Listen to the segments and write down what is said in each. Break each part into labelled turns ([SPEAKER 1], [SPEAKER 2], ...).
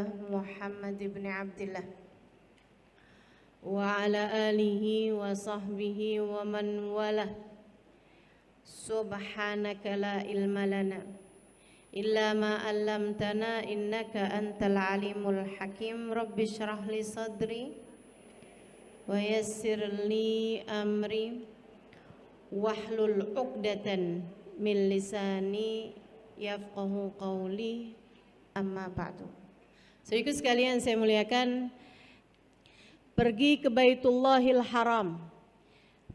[SPEAKER 1] Rasulillah Muhammad ibn Abdillah wa ala alihi wa sahbihi wa man walah. Subhanaka la ilma lana illa ma 'allamtana innaka antal alimul hakim. Rabbi shrah li sadri wa yassir li amri wahlul 'uqdatan min lisani yafqahu qawli. Amma ba'du. Saudaraku sekalian saya muliakan, pergi ke Baitullahil Haram,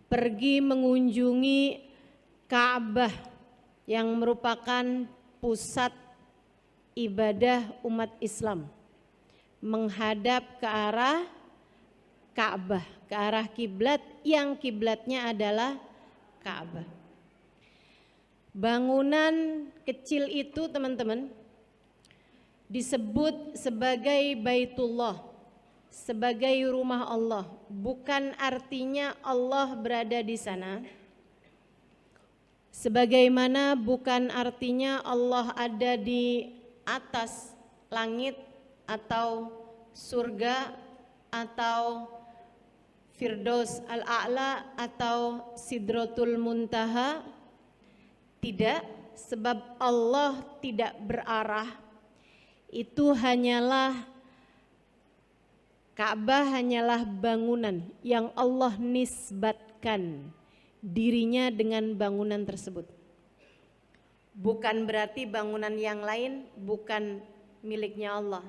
[SPEAKER 1] pergi mengunjungi Ka'bah yang merupakan pusat ibadah umat Islam, menghadap ke arah Ka'bah, ke arah kiblat yang kiblatnya adalah Ka'bah. Bangunan kecil itu teman-teman disebut sebagai Baitullah, sebagai rumah Allah. Bukan artinya Allah berada di sana, sebagaimana bukan artinya Allah ada di atas langit atau surga atau Firdaus al-A'la atau Sidratul Muntaha. Tidak, sebab Allah tidak berarah. Itu hanyalah Ka'bah, hanyalah bangunan yang Allah nisbatkan dirinya dengan bangunan tersebut. Bukan berarti bangunan yang lain bukan miliknya Allah.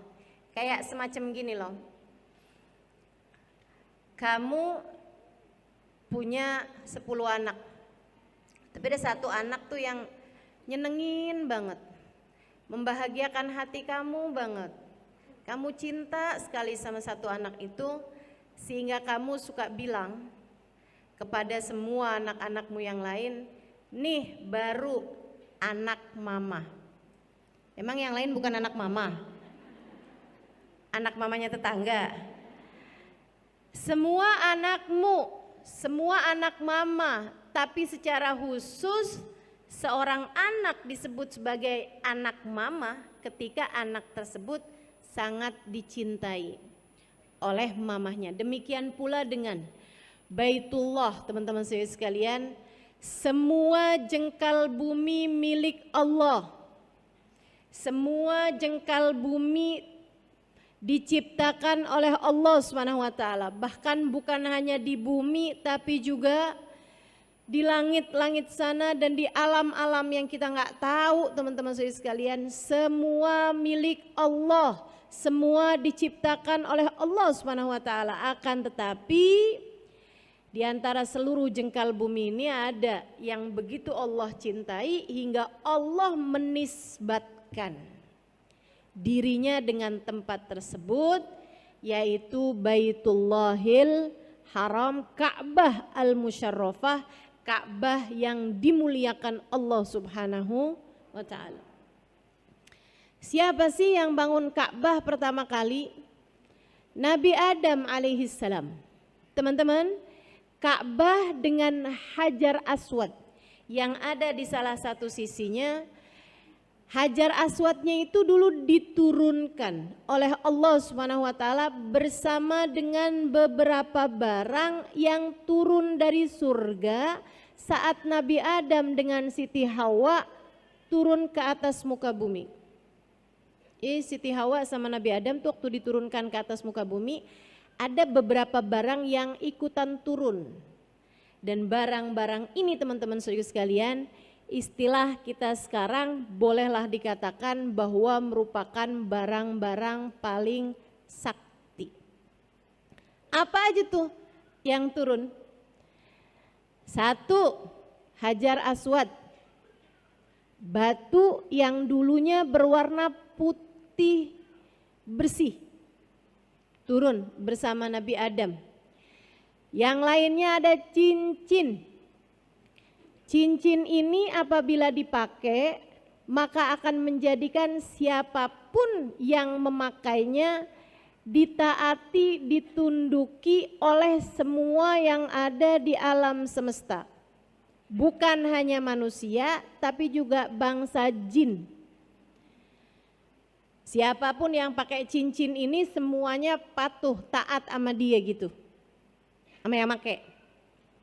[SPEAKER 1] Kayak semacam gini loh, kamu punya 10 anak, tapi ada satu anak tuh yang nyenengin banget, membahagiakan hati kamu banget. Kamu cinta sekali sama satu anak itu, sehingga kamu suka bilang kepada semua anak-anakmu yang lain, nih baru anak mama. Emang yang lain bukan anak mama? Anak mamanya tetangga. Semua anakmu, semua anak mama, tapi secara khusus seorang anak disebut sebagai anak mama ketika anak tersebut sangat dicintai oleh mamahnya. Demikian pula dengan Baitullah, teman-teman saya sekalian, semua jengkal bumi milik Allah. Semua jengkal bumi diciptakan oleh Allah SWT. Bahkan bukan hanya di bumi tapi juga di langit-langit sana dan di alam-alam yang kita nggak tahu, teman-teman saya sekalian, semua milik Allah, semua diciptakan oleh Allah SWT. Akan tetapi di antara seluruh jengkal bumi ini ada yang begitu Allah cintai hingga Allah menisbatkan dirinya dengan tempat tersebut, yaitu Baitullahil Haram, Ka'bah al-Musyarrafah, Ka'bah yang dimuliakan Allah Subhanahu wa ta'ala. Siapa sih yang bangun Ka'bah pertama kali? Nabi Adam alaihissalam. Teman-teman, Ka'bah dengan Hajar Aswad yang ada di salah satu sisinya, Hajar Aswadnya itu dulu diturunkan oleh Allah Subhanahu wa ta'ala bersama dengan beberapa barang yang turun dari surga saat Nabi Adam dengan Siti Hawa turun ke atas muka bumi. Siti Hawa sama Nabi Adam tuh waktu diturunkan ke atas muka bumi, ada beberapa barang yang ikutan turun. Dan barang-barang ini teman-teman saudara sekalian, istilah kita sekarang bolehlah dikatakan bahwa merupakan barang-barang paling sakti. Apa aja tuh yang turun? Satu, Hajar Aswad, batu yang dulunya berwarna putih bersih, turun bersama Nabi Adam. Yang lainnya ada cincin. Cincin ini apabila dipakai maka akan menjadikan siapapun yang memakainya ditaati, ditunduki oleh semua yang ada di alam semesta. Bukan hanya manusia tapi juga bangsa jin. Siapapun yang pakai cincin ini semuanya patuh, taat sama dia gitu. Sama yang pakai.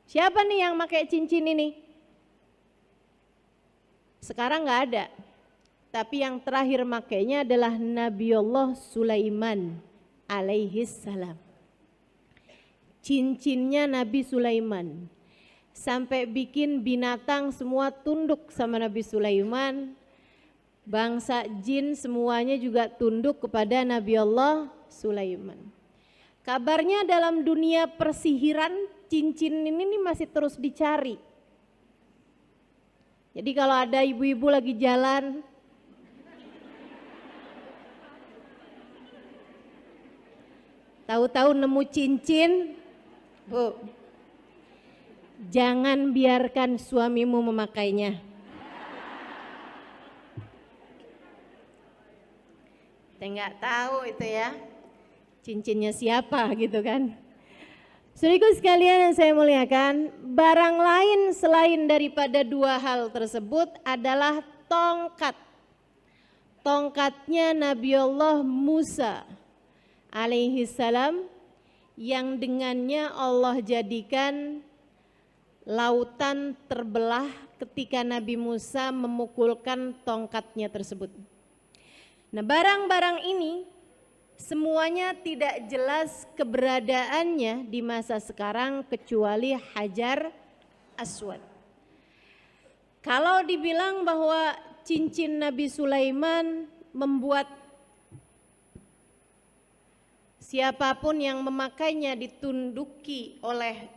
[SPEAKER 1] Siapa nih yang pakai cincin ini? Sekarang nggak ada. Tapi yang terakhir makainya adalah Nabiullah Sulaiman alaihissalam. Cincinnya Nabi Sulaiman. Sampai bikin binatang semua tunduk sama Nabi Sulaiman. Bangsa jin semuanya juga tunduk kepada Nabi Allah Sulaiman. Kabarnya dalam dunia persihiran cincin ini masih terus dicari. Jadi kalau ada ibu-ibu lagi jalan, tahu-tahu nemu cincin, Bu, jangan biarkan suamimu memakainya. Saya nggak tahu itu ya, cincinnya siapa gitu kan. Saudaraku sekalian yang saya muliakan, barang lain selain daripada dua hal tersebut adalah tongkat. Tongkatnya Nabiullah Musa alaihissalam yang dengannya Allah jadikan lautan terbelah ketika Nabi Musa memukulkan tongkatnya tersebut. Nah, barang-barang ini semuanya tidak jelas keberadaannya di masa sekarang kecuali Hajar Aswad. Kalau dibilang bahwa cincin Nabi Sulaiman membuat siapapun yang memakainya ditunduki oleh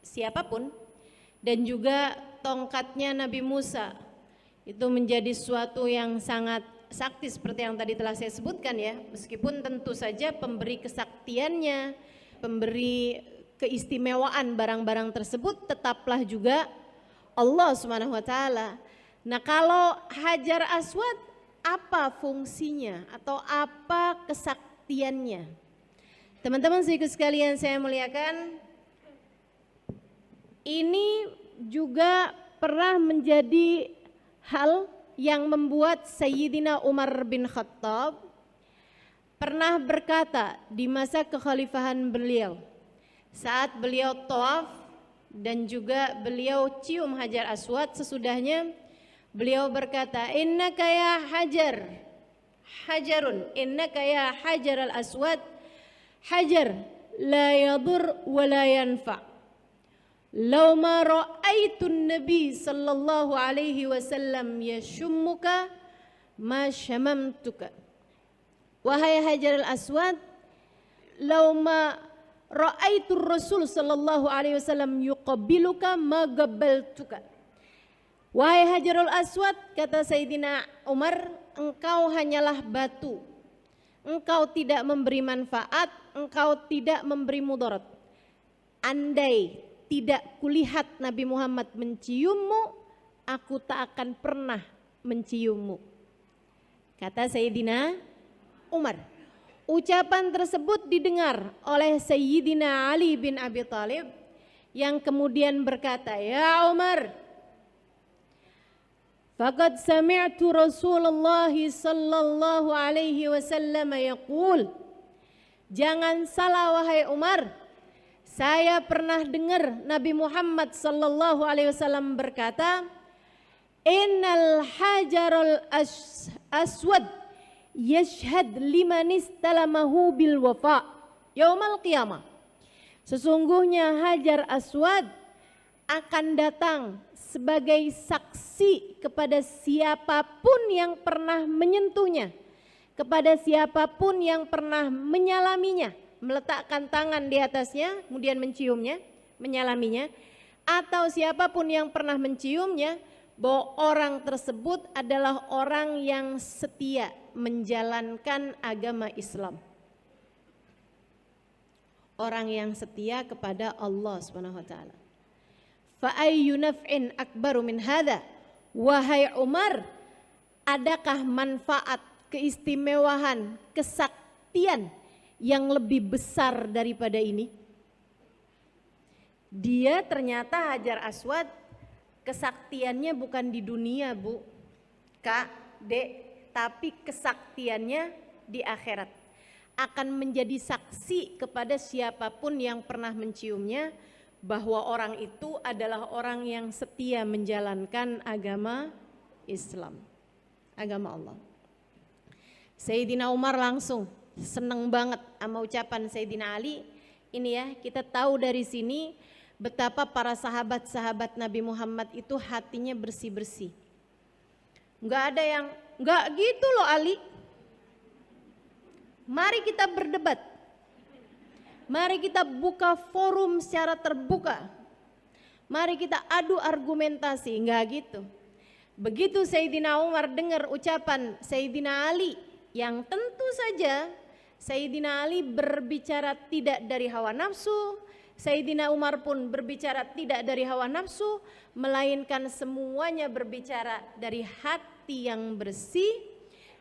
[SPEAKER 1] siapapun, dan juga tongkatnya Nabi Musa itu menjadi suatu yang sangat sakti seperti yang tadi telah saya sebutkan ya, meskipun tentu saja pemberi kesaktiannya, pemberi keistimewaan barang-barang tersebut tetaplah juga Allah Subhanahu wa taala. Nah, kalau Hajar Aswad apa fungsinya atau apa kesaktiannya? Teman-teman sekalian saya muliakan, ini juga pernah menjadi hal yang membuat Sayyidina Umar bin Khattab pernah berkata di masa kekhalifahan beliau, saat beliau tawaf dan juga beliau cium Hajar Aswad, sesudahnya beliau berkata, innaka ya hajar, hajarun, innaka ya hajar al-aswad, hajar la yadur wa la yanfa. Lau ma ra'aitun Nabi sallallahu alaihi wasallam yashummuka ma syamamtuka. Wahai Hajar al-Aswad, lau ma ra'aitur Rasul sallallahu alaihi wasallam yuqabbiluka ma gabbaltuka. Wahai Hajarul Aswad, kata Sayyidina Umar, engkau hanyalah batu. Engkau tidak memberi manfaat, engkau tidak memberi mudarat. Andai tidak kulihat Nabi Muhammad menciummu, aku tak akan pernah menciummu. Kata Sayyidina Umar. Ucapan tersebut didengar oleh Sayyidina Ali bin Abi Thalib yang kemudian berkata, ya Umar, faqad sami'tu Rasulullah sallallahu alaihi wasallam yaqul, jangan salah wahai Umar, saya pernah dengar Nabi Muhammad sallallahu alaihi wasallam berkata, innal hajarul aswad yashhad liman istalamahu bil wafa yaumal qiyamah. Sesungguhnya Hajar Aswad akan datang sebagai saksi kepada siapapun yang pernah menyentuhnya, kepada siapapun yang pernah menyalaminya, meletakkan tangan di atasnya, kemudian menciumnya, menyalaminya, atau siapapun yang pernah menciumnya, bahwa orang tersebut adalah orang yang setia menjalankan agama Islam. Orang yang setia kepada Allah Subhanahu wa taala. Fa ayyu naf'in akbaru min hadza? Wahai Umar, adakah manfaat, keistimewaan, kesaktian yang lebih besar daripada ini? Dia ternyata Hajar Aswad kesaktiannya bukan di dunia, Bu, Kak, Dek, tapi kesaktiannya di akhirat. Akan menjadi saksi kepada siapapun yang pernah menciumnya bahwa orang itu adalah orang yang setia menjalankan agama Islam, agama Allah. Sayyidina Umar langsung seneng banget sama ucapan Sayyidina Ali. Ini ya, kita tahu dari sini betapa para sahabat-sahabat Nabi Muhammad itu hatinya bersih-bersih. Enggak ada yang, enggak gitu loh Ali. Mari kita berdebat. Mari kita buka forum secara terbuka. Mari kita adu argumentasi, enggak gitu. Begitu Sayyidina Umar dengar ucapan Sayyidina Ali, yang tentu saja Sayyidina Ali berbicara tidak dari hawa nafsu, Sayyidina Umar pun berbicara tidak dari hawa nafsu, melainkan semuanya berbicara dari hati yang bersih.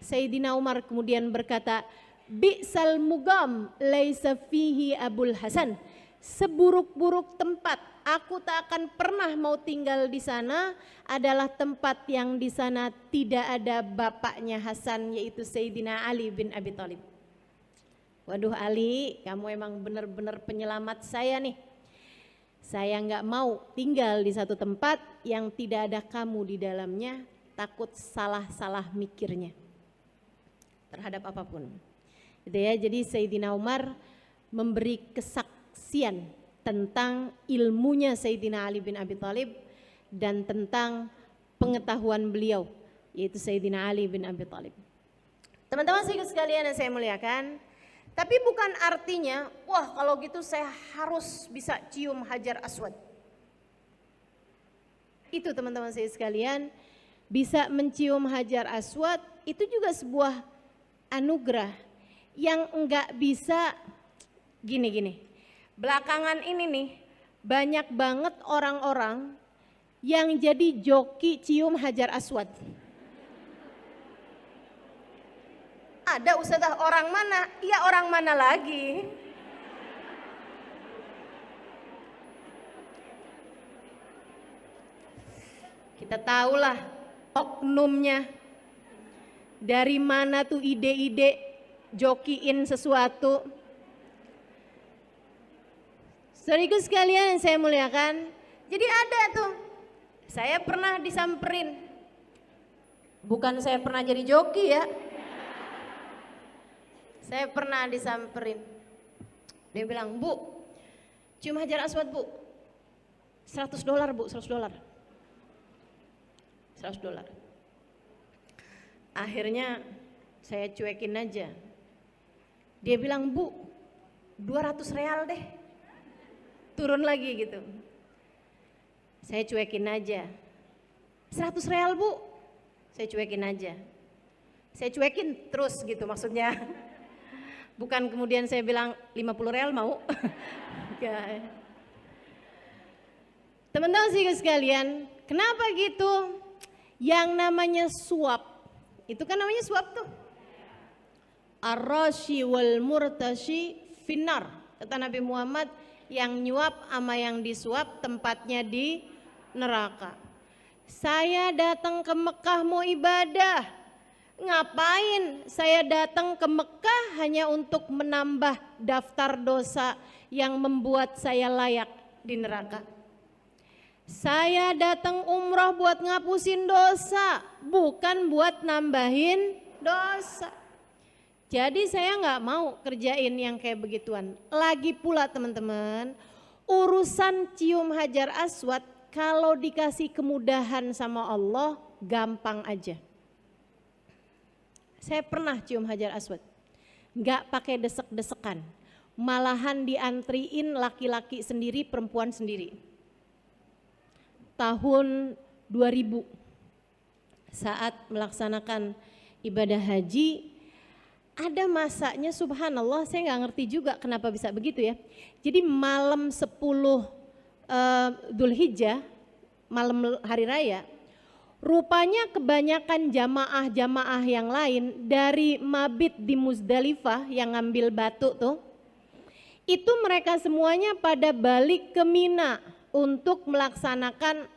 [SPEAKER 1] Sayyidina Umar kemudian berkata, bi'sal mugam laisa fihi Abul Hasan. Seburuk-buruk tempat, aku tak akan pernah mau tinggal di sana, adalah tempat yang di sana tidak ada bapaknya Hasan, yaitu Sayyidina Ali bin Abi Thalib. Waduh Ali, kamu emang benar-benar penyelamat saya nih. Saya nggak mau tinggal di satu tempat yang tidak ada kamu di dalamnya, takut salah-salah mikirnya terhadap apapun. Gitu ya, jadi Sayyidina Umar memberi kesaksian tentang ilmunya Sayyidina Ali bin Abi Thalib dan tentang pengetahuan beliau, yaitu Sayyidina Ali bin Abi Thalib. Teman-teman sekalian yang saya muliakan, tapi bukan artinya, wah kalau gitu saya harus bisa cium Hajar Aswad. Itu teman-teman saya sekalian, bisa mencium Hajar Aswad itu juga sebuah anugerah yang enggak bisa gini-gini. Belakangan ini nih, banyak banget orang-orang yang jadi joki cium Hajar Aswad. Ada ustazah, orang mana? Iya orang mana lagi? Kita tahulah oknumnya. Dari mana tuh ide-ide jokiin sesuatu. Saudariku sekalian yang saya muliakan, jadi ada tuh, saya pernah disamperin. Bukan saya pernah jadi joki ya. Saya pernah disamperin. Dia bilang, "Bu, cium Hajar Aswad, Bu." $100, Bu, $100. $100. Akhirnya saya cuekin aja. Dia bilang, "Bu, 200 real deh." Turun lagi gitu. Saya cuekin aja. 100 real, Bu. Saya cuekin aja. Saya cuekin terus gitu maksudnya. Bukan kemudian saya bilang 50 real mau. Teman-teman sekalian, kenapa gitu? Yang namanya suap, itu kan namanya suap tuh. Ar-rashi wal murtashi finnar. Kata Nabi Muhammad, yang nyuap sama yang disuap tempatnya di neraka. Saya datang ke Mekah mau ibadah. Ngapain saya datang ke Mekah hanya untuk menambah daftar dosa yang membuat saya layak di neraka? Saya datang umroh buat ngapusin dosa, bukan buat nambahin dosa. Jadi saya nggak mau kerjain yang kayak begituan. Lagi pula teman-teman, urusan cium Hajar Aswad kalau dikasih kemudahan sama Allah gampang aja. Saya pernah cium Hajar Aswad, nggak pakai desek-desekan, malahan diantriin laki-laki sendiri, perempuan sendiri. Tahun 2000 saat melaksanakan ibadah haji, ada masanya subhanallah, saya nggak ngerti juga kenapa bisa begitu ya. Jadi malam 10 Dzulhijjah, malam hari raya, rupanya kebanyakan jamaah-jamaah yang lain dari mabit di Muzdalifah yang ngambil batu tuh, itu mereka semuanya pada balik ke Mina untuk melaksanakan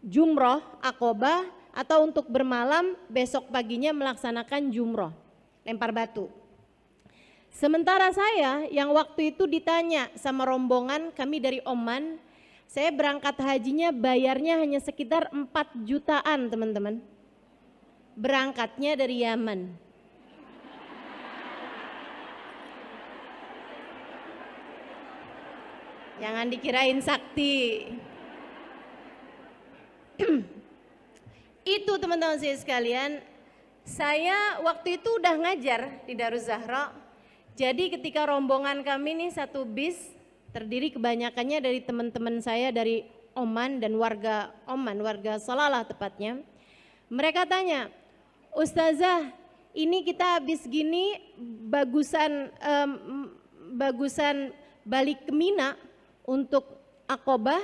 [SPEAKER 1] jumroh Aqobah atau untuk bermalam besok paginya melaksanakan jumroh. lempar batu. Sementara saya yang waktu itu ditanya sama rombongan kami dari Oman, saya berangkat hajinya bayarnya hanya sekitar 4 jutaan teman-teman. Berangkatnya dari Yaman. Jangan dikirain sakti. Itu teman-teman saya sekalian, saya waktu itu udah ngajar di Darus Zahra. Jadi ketika rombongan kami nih satu bis, terdiri kebanyakannya dari teman-teman saya dari Oman dan warga Oman, warga Salalah tepatnya. Mereka tanya, Ustazah, ini kita habis gini bagusan balik ke Mina untuk Aqobah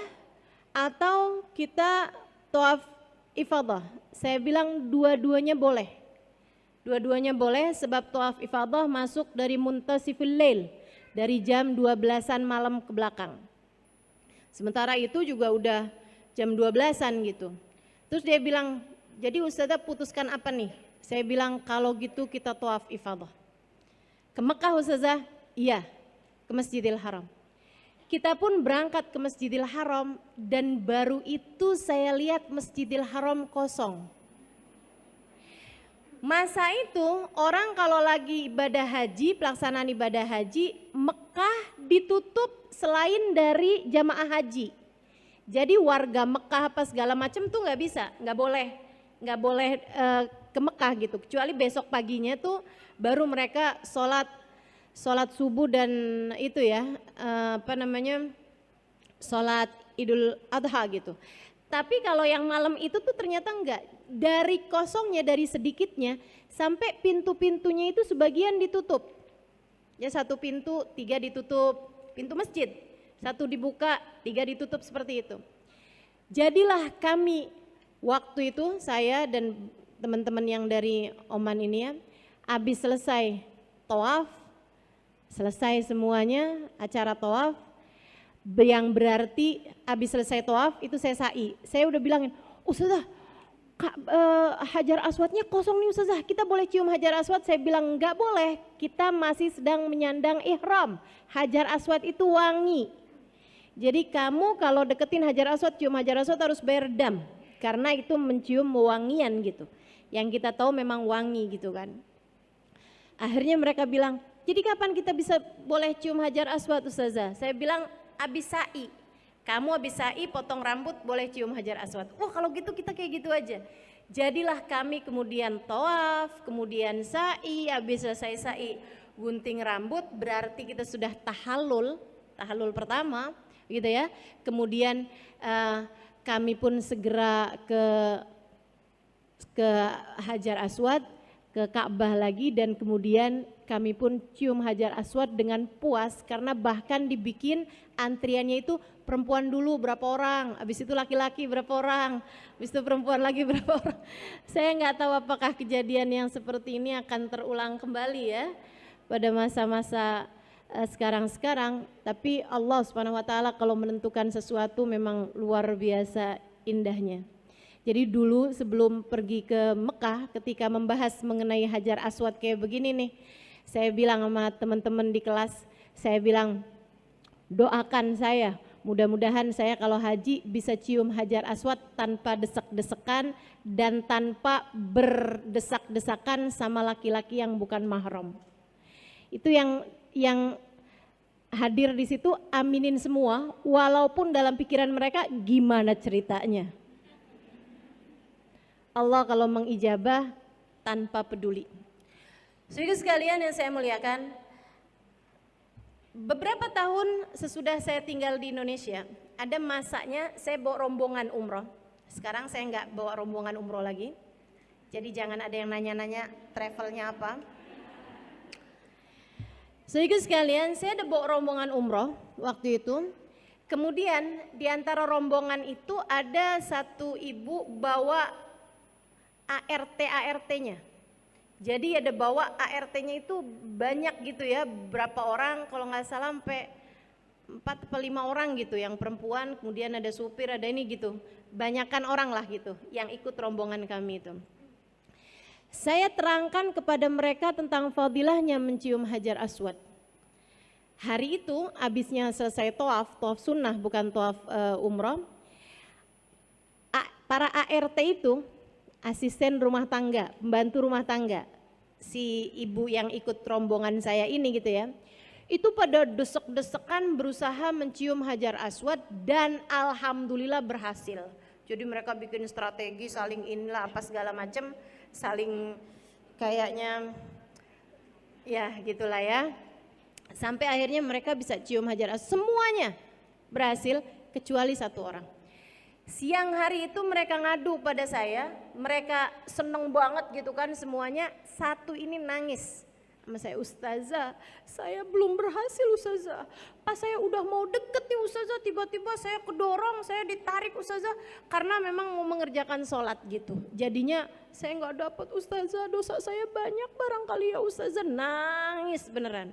[SPEAKER 1] atau kita tawaf ifadah? Saya bilang dua-duanya boleh. Dua-duanya boleh sebab tawaf ifadah masuk dari muntasiful lail, dari jam 12-an malam ke belakang. Sementara itu juga udah jam 12-an gitu. Terus dia bilang, jadi Ustazah putuskan apa nih? Saya bilang kalau gitu kita tawaf ifadah. Ke Mekah Ustazah? Iya, ke Masjidil Haram. Kita pun berangkat ke Masjidil Haram dan baru itu saya lihat Masjidil Haram kosong. Masa itu orang kalau lagi ibadah haji, pelaksanaan ibadah haji, Mekah ditutup selain dari jamaah haji. Jadi warga Mekah apa segala macam tuh nggak bisa, nggak boleh ke Mekah gitu. Kecuali besok paginya tuh baru mereka sholat subuh dan itu ya sholat Idul Adha gitu. Tapi kalau yang malam itu tuh ternyata enggak. Dari kosongnya, dari sedikitnya, sampai pintu-pintunya itu sebagian ditutup. Ya satu pintu, 3 ditutup, pintu masjid. 1 dibuka, 3 ditutup seperti itu. Jadilah kami waktu itu, saya dan teman-teman yang dari Oman ini ya, habis selesai tawaf, selesai semuanya acara tawaf, yang berarti habis selesai tawaf itu saya sa'i. Saya udah bilangin, Ustazah, Hajar Aswadnya kosong nih Ustazah, kita boleh cium Hajar Aswad? Saya bilang enggak boleh, kita masih sedang menyandang ihram. Hajar Aswad itu wangi. Jadi kamu kalau deketin Hajar Aswad, cium Hajar Aswad harus bayar dam, karena itu mencium wangian gitu. Yang kita tahu memang wangi gitu kan. Akhirnya mereka bilang, jadi kapan kita bisa boleh cium Hajar Aswad Ustazah? Saya bilang abis sa'i. Kamu habis sa'i potong rambut boleh cium Hajar Aswad. Wah kalau gitu kita kayak gitu aja. Jadilah kami kemudian tawaf, kemudian sa'i, habis selesai sa'i gunting rambut berarti kita sudah tahallul pertama gitu ya. Kemudian kami pun segera ke Hajar Aswad, ke Ka'bah lagi dan kemudian kami pun cium Hajar Aswad dengan puas karena bahkan dibikin antriannya itu perempuan dulu berapa orang, habis itu laki-laki berapa orang, habis itu perempuan lagi berapa orang. Saya nggak tahu apakah kejadian yang seperti ini akan terulang kembali ya pada masa-masa sekarang-sekarang. Tapi Allah Subhanahu Wa Taala kalau menentukan sesuatu memang luar biasa indahnya. Jadi dulu sebelum pergi ke Mekah ketika membahas mengenai Hajar Aswad kayak begini nih, saya bilang sama teman-teman di kelas, saya bilang doakan saya, mudah-mudahan saya kalau haji bisa cium Hajar Aswad tanpa desek-desekan dan tanpa berdesak-desakan sama laki-laki yang bukan mahram. Itu yang hadir di situ aminin semua, walaupun dalam pikiran mereka gimana ceritanya. Allah kalau mengijabah tanpa peduli. Saudara sekalian yang saya muliakan, beberapa tahun sesudah saya tinggal di Indonesia, ada masanya saya bawa rombongan umroh. Sekarang saya nggak bawa rombongan umroh lagi, jadi jangan ada yang nanya-nanya travelnya apa. Saudara sekalian, saya ada bawa rombongan umroh waktu itu. Kemudian di antara rombongan itu ada satu ibu bawa ART-nya. Jadi ada bawa ART-nya itu banyak gitu ya, berapa orang kalau nggak salah sampai 4 atau 5 orang gitu yang perempuan, kemudian ada supir, ada ini gitu. Banyakan orang lah gitu yang ikut rombongan kami itu. Saya terangkan kepada mereka tentang fadilahnya mencium Hajar Aswad. Hari itu abisnya selesai tawaf sunnah bukan tawaf umrah, para ART itu, asisten rumah tangga, pembantu rumah tangga, si ibu yang ikut rombongan saya ini gitu ya, itu pada desek-desekan berusaha mencium Hajar Aswad dan alhamdulillah berhasil. Jadi mereka bikin strategi saling inilah apa segala macam, saling kayaknya ya gitulah ya. Sampai akhirnya mereka bisa cium Hajar Aswad, semuanya berhasil kecuali satu orang. Siang hari itu mereka ngadu pada saya, mereka seneng banget gitu kan semuanya, satu ini nangis sama saya, "Ustazah, saya belum berhasil Ustazah. Pas saya udah mau deket nih Ustazah, tiba-tiba saya kedorong, saya ditarik Ustazah karena memang mau mengerjakan sholat gitu. Jadinya saya nggak dapat Ustazah, dosa saya banyak barangkali ya Ustazah." Nangis beneran.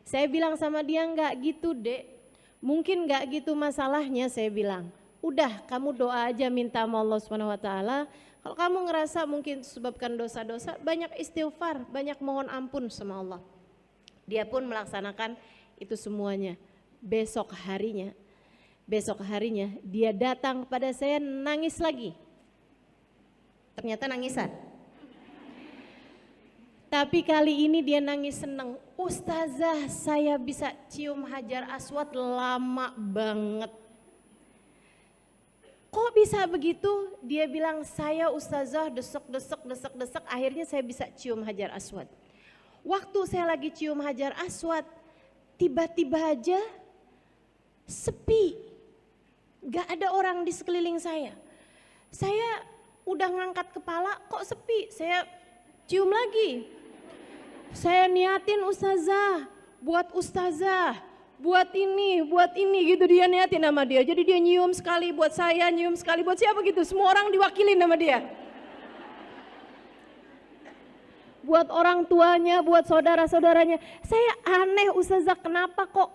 [SPEAKER 1] Saya bilang sama dia, "Nggak gitu Dek, mungkin nggak gitu masalahnya," saya bilang. "Udah kamu doa aja minta sama Allah SWT. Kalau kamu ngerasa mungkin sebabkan dosa-dosa, banyak istighfar, banyak mohon ampun sama Allah." Dia pun melaksanakan itu semuanya. Besok harinya dia datang pada saya nangis lagi. Ternyata nangisan. Tapi kali ini dia nangis seneng. "Ustazah, saya bisa cium Hajar Aswad lama banget." "Kok bisa begitu?" Dia bilang, "Saya Ustazah desek, akhirnya saya bisa cium Hajar Aswad. Waktu saya lagi cium Hajar Aswad, tiba-tiba aja sepi, gak ada orang di sekeliling saya. Saya udah ngangkat kepala, kok sepi, saya cium lagi. Saya niatin Ustazah, buat ini gitu, dia niatin sama dia. Jadi dia nyium sekali buat saya, nyium sekali buat siapa gitu. Semua orang diwakilin sama dia. Buat orang tuanya, buat saudara-saudaranya. Saya aneh Ustazah, kenapa kok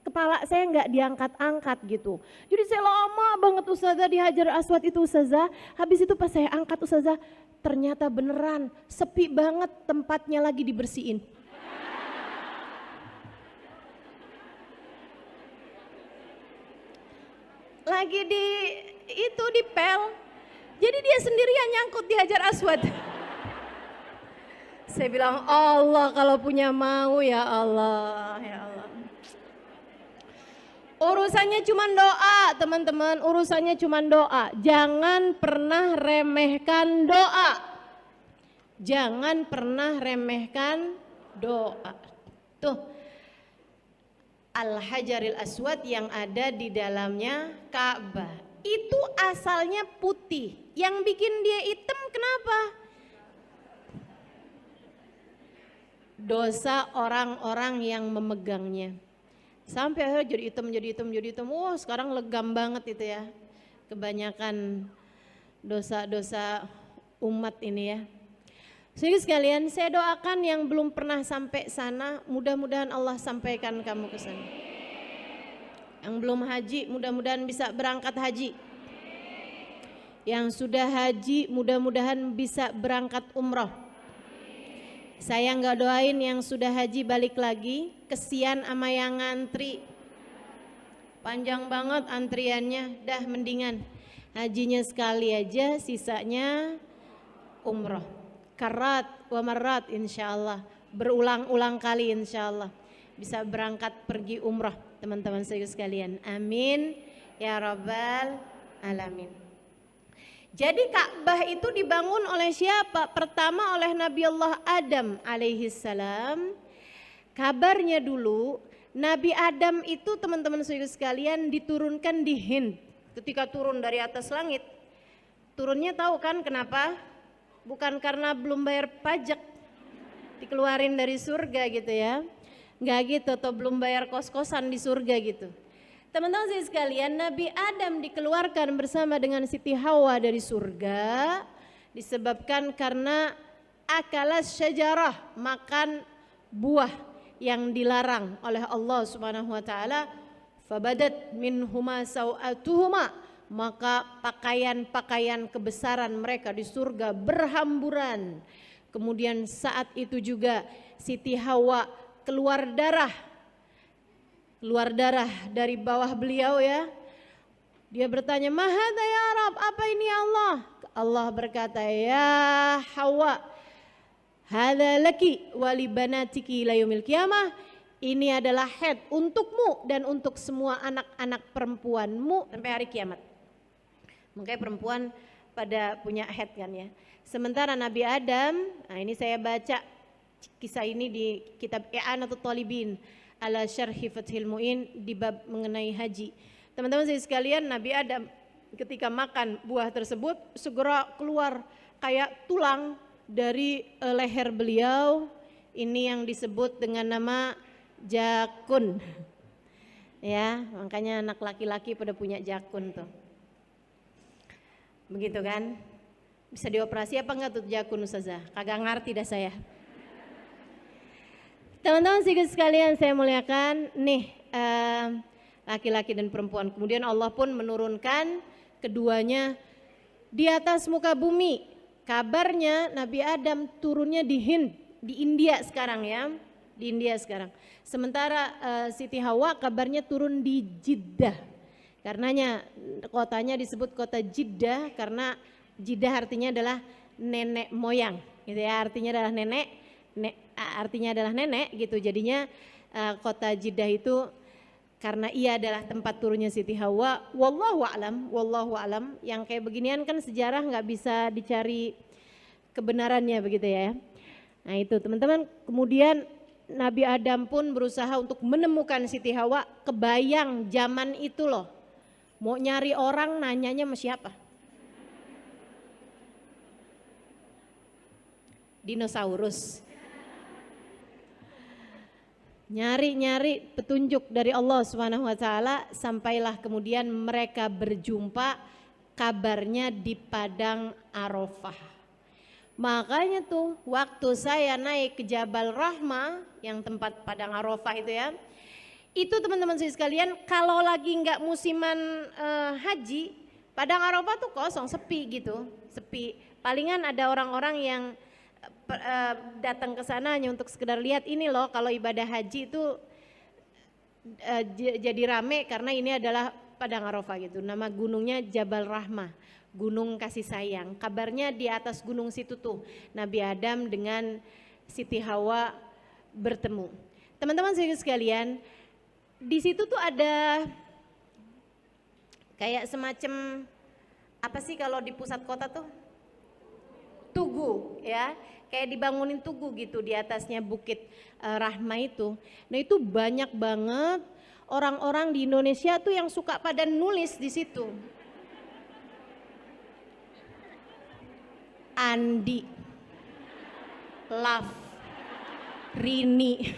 [SPEAKER 1] kepala saya nggak diangkat-angkat gitu. Jadi saya lama banget Ustazah di Hajar Aswad itu Ustazah. Habis itu pas saya angkat Ustazah, ternyata beneran sepi banget, tempatnya lagi dibersihin. Lagi dipel. Jadi dia sendirian nyangkut di Hajar Aswad. Saya bilang, Allah kalau punya mau ya Allah, ya Allah. Urusannya cuma doa teman-teman, urusannya cuma doa. Jangan pernah remehkan doa. Jangan pernah remehkan doa. Tuh, Al-Hajaril Aswad yang ada di dalamnya Ka'bah. Itu asalnya putih. Yang bikin dia hitam kenapa? Dosa orang-orang yang memegangnya. Sampai akhirnya jadi hitam. Wah, sekarang legam banget itu ya. Kebanyakan dosa-dosa umat ini ya. Jadi sekalian, saya doakan yang belum pernah sampai sana, mudah-mudahan Allah sampaikan kamu ke sana. Yang belum haji, mudah-mudahan bisa berangkat haji. Yang sudah haji, mudah-mudahan bisa berangkat umroh. Saya nggak doain yang sudah haji balik lagi, kesian sama yang ngantri. Panjang banget antriannya, dah mendingan hajinya sekali aja, sisanya umroh. Karat wa marat insyaallah, berulang-ulang kali insyaallah bisa berangkat pergi umroh teman-teman saya sekalian. Amin ya rabbal alamin. Jadi Ka'bah itu dibangun oleh siapa? Pertama oleh Nabi Allah Adam alaihissalam. Kabarnya dulu Nabi Adam itu teman-teman saya sekalian diturunkan di Hind. Ketika turun dari atas langit, turunnya tahu kan kenapa? Bukan karena belum bayar pajak, dikeluarin dari surga gitu ya. Enggak gitu, atau belum bayar kos-kosan di surga gitu. Teman-teman saya sekalian, Nabi Adam dikeluarkan bersama dengan Siti Hawa dari surga disebabkan karena akalas syajarah, makan buah yang dilarang oleh Allah Subhanahu wa taala. Fabadat minhuma sawatuhuma, maka pakaian-pakaian kebesaran mereka di surga berhamburan. Kemudian saat itu juga Siti Hawa keluar darah dari bawah beliau ya. Dia bertanya, "Mahadha ya Rab, apa ini ya Allah?" Allah berkata, "Ya Hawa, hadza laki wa li banatiki ila yaumil qiyamah." Ini adalah haid untukmu dan untuk semua anak-anak perempuanmu sampai hari kiamat. Makanya perempuan pada punya haid kan ya. Sementara Nabi Adam, nah ini saya baca kisah ini di kitab I'anatul Talibin ala Syarhi Fathil Mu'in di bab mengenai haji. Teman-teman saya sekalian, Nabi Adam ketika makan buah tersebut segera keluar kayak tulang dari leher beliau. Ini yang disebut dengan nama jakun. Ya, makanya anak laki-laki pada punya jakun tuh. Begitu kan? Bisa dioperasi apa enggak tuh jakun Ustazah? Kagak ngerti dah saya. Teman-teman sekalian saya muliakan, nih laki-laki dan perempuan. Kemudian Allah pun menurunkan keduanya di atas muka bumi. Kabarnya Nabi Adam turunnya di Hind, di India sekarang ya, di India sekarang. Sementara Siti Hawa kabarnya turun di Jeddah. Karenanya kotanya disebut kota Jeddah karena Jeddah artinya adalah nenek moyang, gitu ya. Artinya adalah nenek gitu. Jadinya kota Jeddah itu karena ia adalah tempat turunnya Siti Hawa. Wallahu a'lam. Yang kayak beginian kan sejarah nggak bisa dicari kebenarannya begitu ya. Nah itu teman-teman, kemudian Nabi Adam pun berusaha untuk menemukan Siti Hawa. Kebayang zaman itu loh, mau nyari orang nanyanya sama siapa? Dinosaurus. Nyari petunjuk dari Allah Subhanahu wa taala, sampailah kemudian mereka berjumpa, kabarnya di padang Arafah. Makanya tuh waktu saya naik ke Jabal Rahmah yang tempat padang Arafah itu ya, itu teman-teman sekalian kalau lagi nggak musiman haji, padang Arafah tuh kosong, sepi gitu, sepi. Palingan ada orang-orang yang datang ke sana hanya untuk sekedar lihat. Ini loh kalau ibadah haji itu jadi rame karena ini adalah padang Arafah gitu. Nama gunungnya Jabal Rahmah, gunung kasih sayang. Kabarnya di atas gunung situ tuh Nabi Adam dengan Siti Hawa bertemu. Teman-teman sekalian, di situ tuh ada kayak semacam apa sih kalau di pusat kota tuh? Tugu ya, kayak dibangunin tugu gitu di atasnya bukit Rahmah itu. Nah itu banyak banget orang-orang di Indonesia tuh yang suka pada nulis di situ. Andi, Love, Rini.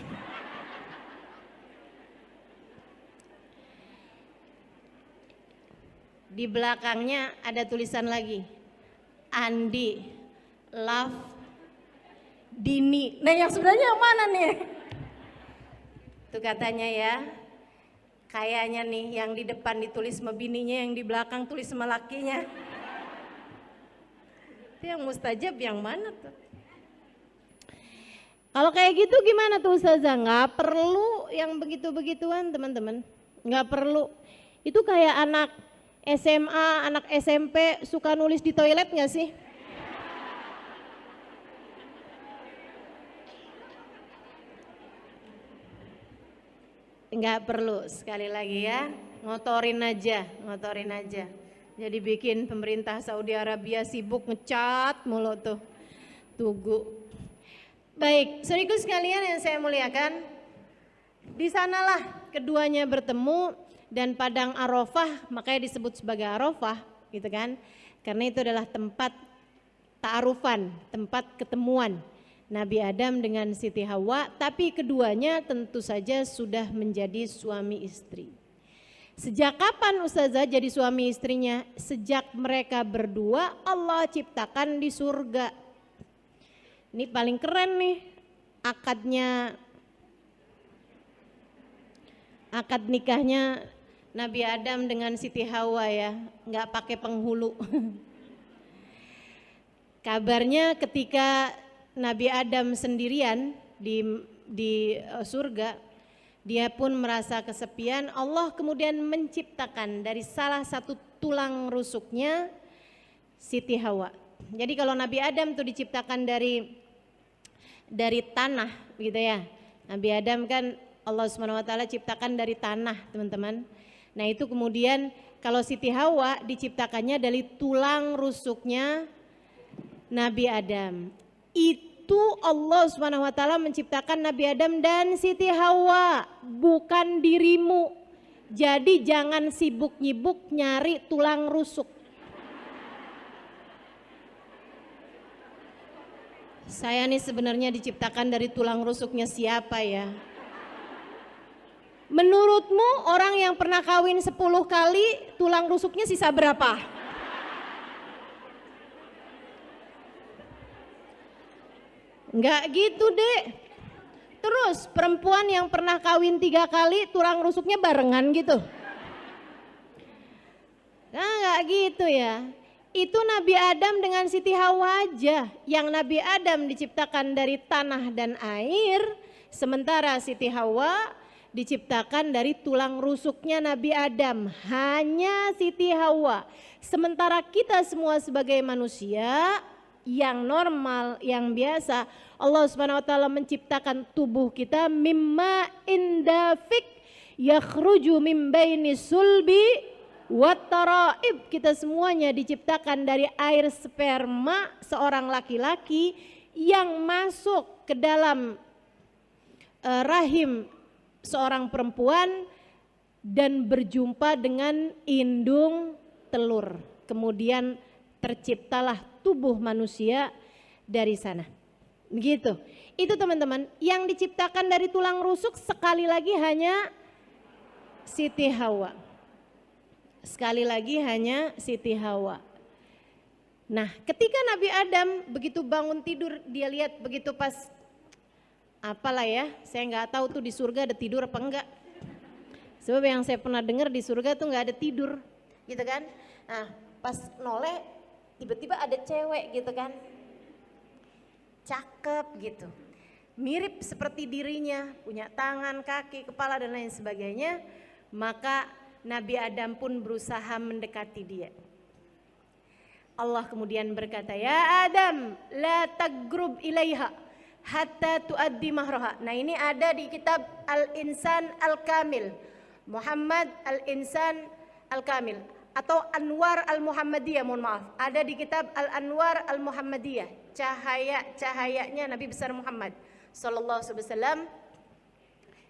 [SPEAKER 1] Di belakangnya ada tulisan lagi, Andi, Love, Dini. Nah yang sebenarnya yang mana nih? Itu katanya ya, kayaknya nih yang di depan ditulis sama bininya, yang di belakang tulis sama lakinya. Itu yang mustajab yang mana tuh? Kalau kayak gitu gimana tuh Ustazah? Nggak perlu yang begitu-begituan teman-teman, nggak perlu. Itu kayak anak SMA, anak SMP suka nulis di toilet nggak sih? Nggak perlu, sekali lagi ya, ngotorin aja. Jadi bikin pemerintah Saudi Arabia sibuk ngecat mulu tuh tugu. Baik, saudaraku sekalian yang saya muliakan, di sanalah keduanya bertemu dan padang Arafah makanya disebut sebagai Arafah gitu kan, karena itu adalah tempat ta'arufan, tempat ketemuan Nabi Adam dengan Siti Hawa, tapi keduanya tentu saja sudah menjadi suami istri. Sejak kapan Ustazah jadi suami istrinya? Sejak mereka berdua Allah ciptakan di surga. Ini paling keren nih akad nikahnya Nabi Adam dengan Siti Hawa ya, nggak pakai penghulu. Kabarnya ketika Nabi Adam sendirian di surga, dia pun merasa kesepian. Allah kemudian menciptakan dari salah satu tulang rusuknya Siti Hawa. Jadi kalau Nabi Adam tuh diciptakan dari tanah gitu ya. Nabi Adam kan Allah Subhanahu wa taala ciptakan dari tanah, teman-teman. Nah, itu kemudian kalau Siti Hawa diciptakannya dari tulang rusuknya Nabi Adam. Itu Allah Subhanahu wa taala menciptakan Nabi Adam dan Siti Hawa, bukan dirimu. Jadi jangan sibuk nyibuk nyari tulang rusuk. Saya nih sebenarnya diciptakan dari tulang rusuknya siapa ya? Menurutmu orang yang pernah kawin 10 kali tulang rusuknya sisa berapa? Enggak gitu deh. Terus perempuan yang pernah kawin 3 kali tulang rusuknya barengan gitu. Nah enggak gitu ya. Itu Nabi Adam dengan Siti Hawa aja. Yang Nabi Adam diciptakan dari tanah dan air, sementara Siti Hawa diciptakan dari tulang rusuknya Nabi Adam. Hanya Siti Hawa. Sementara kita semua sebagai manusia yang normal, yang biasa, Allah Subhanahu wa taala menciptakan tubuh kita mimma indafik yakhruju min baini sulbi wat taraib. Kita semuanya diciptakan dari air sperma seorang laki-laki yang masuk ke dalam rahim seorang perempuan dan berjumpa dengan indung telur. Kemudian terciptalah tubuh manusia dari sana. Begitu. Itu teman-teman, yang diciptakan dari tulang rusuk sekali lagi hanya Siti Hawa. Sekali lagi hanya Siti Hawa. Nah, ketika Nabi Adam begitu bangun tidur, dia lihat begitu pas apalah ya, saya nggak tahu tuh di surga ada tidur apa enggak. Sebab yang saya pernah dengar di surga tuh nggak ada tidur, gitu kan. Nah, pas noleh tiba-tiba ada cewek gitu kan, cakep gitu, mirip seperti dirinya, punya tangan, kaki, kepala dan lain sebagainya. Maka Nabi Adam pun berusaha mendekati dia. Allah kemudian berkata, ya Adam, la tagrub ilaiha hatta tuaddi mahraha. Nah, ini ada di kitab Al-Insan Al-Kamil, Muhammad Al-Insan Al-Kamil atau Anwar Al-Muhammadiyah, mohon maaf. Ada di kitab Al-Anwar Al-Muhammadiyah, cahaya-cahayanya Nabi besar Muhammad sallallahu alaihi wasallam.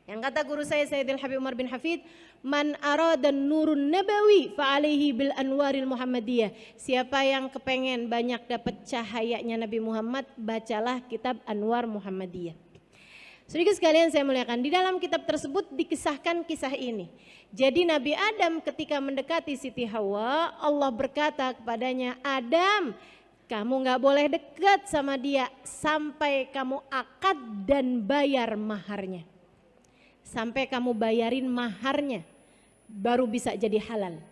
[SPEAKER 1] Yang kata guru saya Sayyidil Habib Umar bin Hafid, man arada nurun nabawi fa alaihi bil anwaril muhammadiyah. Siapa yang kepengen banyak dapat cahayanya Nabi Muhammad, bacalah kitab Anwar Muhammadiyah. Sedikit sekalian saya muliakan, di dalam kitab tersebut dikisahkan kisah ini. Jadi Nabi Adam ketika mendekati Siti Hawa, Allah berkata kepadanya, Adam, kamu gak boleh dekat sama dia sampai kamu akad dan bayar maharnya. Sampai kamu bayarin maharnya, baru bisa jadi halal.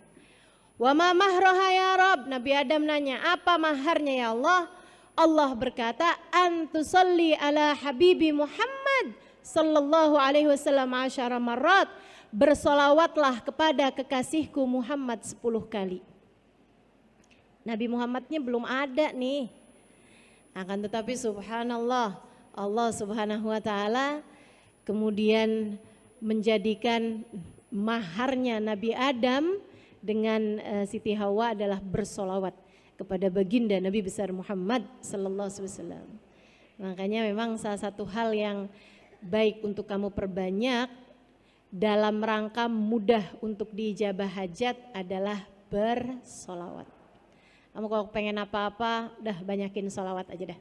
[SPEAKER 1] Wa ma mahraha ya Rabb. Nabi Adam nanya, apa maharnya ya Allah? Allah berkata, antusalli ala habibi Muhammad sallallahu alaihi wasallam asyara marrat. Bersolawatlah kepada kekasihku Muhammad 10 kali. Nabi Muhammadnya belum ada nih. Akan tetapi subhanallah, Allah subhanahu wa ta'ala kemudian menjadikan maharnya Nabi Adam dengan Siti Hawa adalah bersolawat kepada baginda Nabi besar Muhammad sallallahu alaihi wasallam. Makanya memang salah satu hal yang baik untuk kamu perbanyak dalam rangka mudah untuk diijabah hajat adalah bersolawat. Kamu kalau pengen apa-apa, udah banyakin solawat aja dah.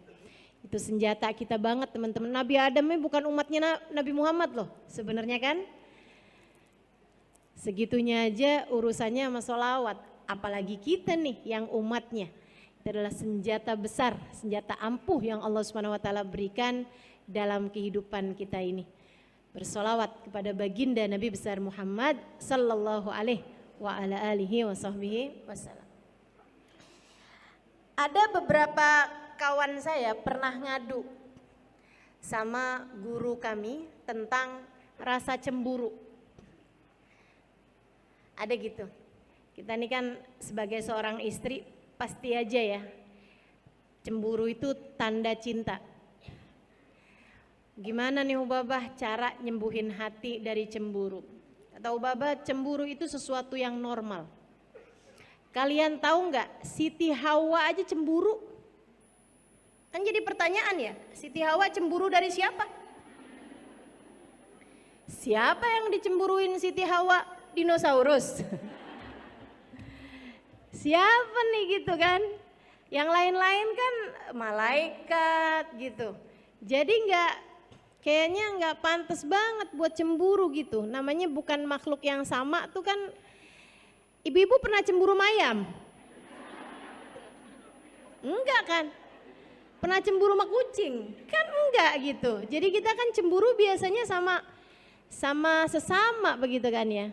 [SPEAKER 1] Itu senjata kita banget teman-teman. Nabi Adam ini bukan umatnya Nabi Muhammad loh sebenarnya kan. Segitunya aja urusannya sama solawat. Apalagi kita nih yang umatnya. Itu adalah senjata besar, senjata ampuh yang Allah Subhanahu wa taala berikan dalam kehidupan kita ini. bersolawat kepada baginda Nabi besar Muhammad sallallahu alaihi wa ala alihi wa sahbihi wasallam. Ada beberapa kawan saya pernah ngadu sama guru kami tentang rasa cemburu. Ada gitu. Kita ini kan sebagai seorang istri pasti aja ya, cemburu itu tanda cinta. Gimana nih Ubabah cara nyembuhin hati dari cemburu? Kata Ubabah, cemburu itu sesuatu yang normal. Kalian tahu nggak, Siti Hawa aja cemburu? Kan jadi pertanyaan ya, Siti Hawa cemburu dari siapa? Siapa yang dicemburuin Siti Hawa? Dinosaurus. Siapa nih gitu kan? Yang lain-lain kan malaikat gitu. Jadi kayaknya nggak pantas banget buat cemburu gitu. Namanya bukan makhluk yang sama tuh kan. Ibu-ibu pernah cemburu mayam? Enggak kan? Pernah cemburu sama kucing? Kan enggak gitu. Jadi kita kan cemburu biasanya sama sesama begitu kan ya.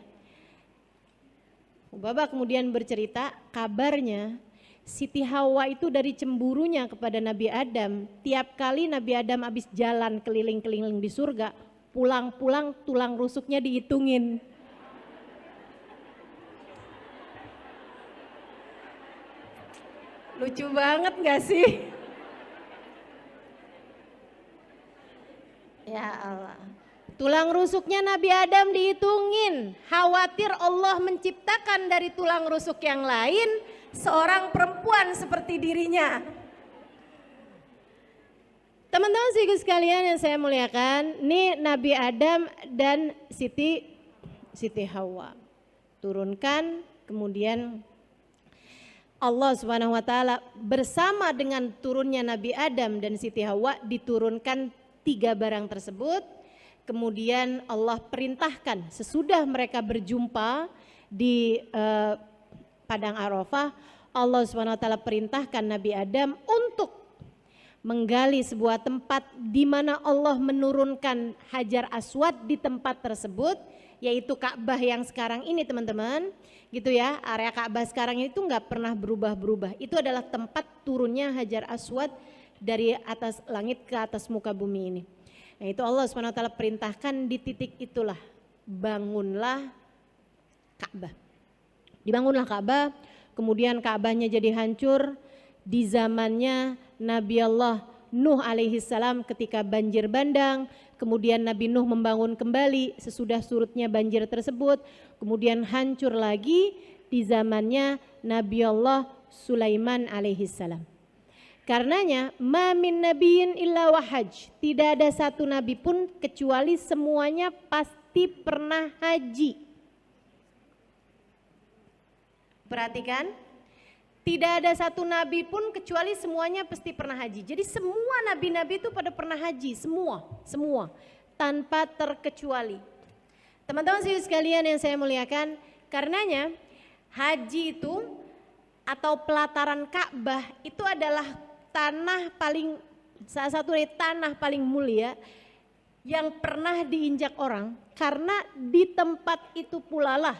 [SPEAKER 1] Ubabah kemudian bercerita, kabarnya Siti Hawa itu dari cemburunya kepada Nabi Adam, tiap kali Nabi Adam habis jalan keliling-keliling di surga, pulang-pulang tulang rusuknya dihitungin. Lucu banget gak sih? Ya Allah. Tulang rusuknya Nabi Adam dihitungin. Khawatir Allah menciptakan dari tulang rusuk yang lain seorang perempuan seperti dirinya. Teman-teman sekalian sekalian yang saya muliakan, ini Nabi Adam dan Siti Hawa turunkan, kemudian Allah Subhanahu wa taala bersama dengan turunnya Nabi Adam dan Siti Hawa diturunkan 3 barang tersebut. Kemudian Allah perintahkan sesudah mereka berjumpa di Padang Arafah, Allah Subhanahu wa taala perintahkan Nabi Adam untuk menggali sebuah tempat di mana Allah menurunkan Hajar Aswad di tempat tersebut, yaitu Ka'bah yang sekarang ini teman-teman. Gitu ya, area Ka'bah sekarang itu nggak pernah berubah-berubah. Itu adalah tempat turunnya Hajar Aswad dari atas langit ke atas muka bumi ini. Nah itu Allah SWT perintahkan di titik itulah, bangunlah Ka'bah. Dibangunlah Ka'bah, kemudian Ka'bahnya jadi hancur di zamannya Nabi Allah Nuh alaihi salam ketika banjir bandang. Kemudian Nabi Nuh membangun kembali sesudah surutnya banjir tersebut. Kemudian hancur lagi di zamannya Nabi Allah Sulaiman alaihi salam. Karenanya ma min nabiyyin illa wahaj, tidak ada satu nabi pun kecuali semuanya pasti pernah haji. Perhatikan, tidak ada satu nabi pun kecuali semuanya pasti pernah haji. Jadi semua nabi-nabi itu pada pernah haji, semua tanpa terkecuali. Teman-teman sekalian yang saya muliakan, karenanya haji itu atau pelataran Ka'bah itu adalah salah satu dari tanah paling mulia yang pernah diinjak orang, karena di tempat itu pula lah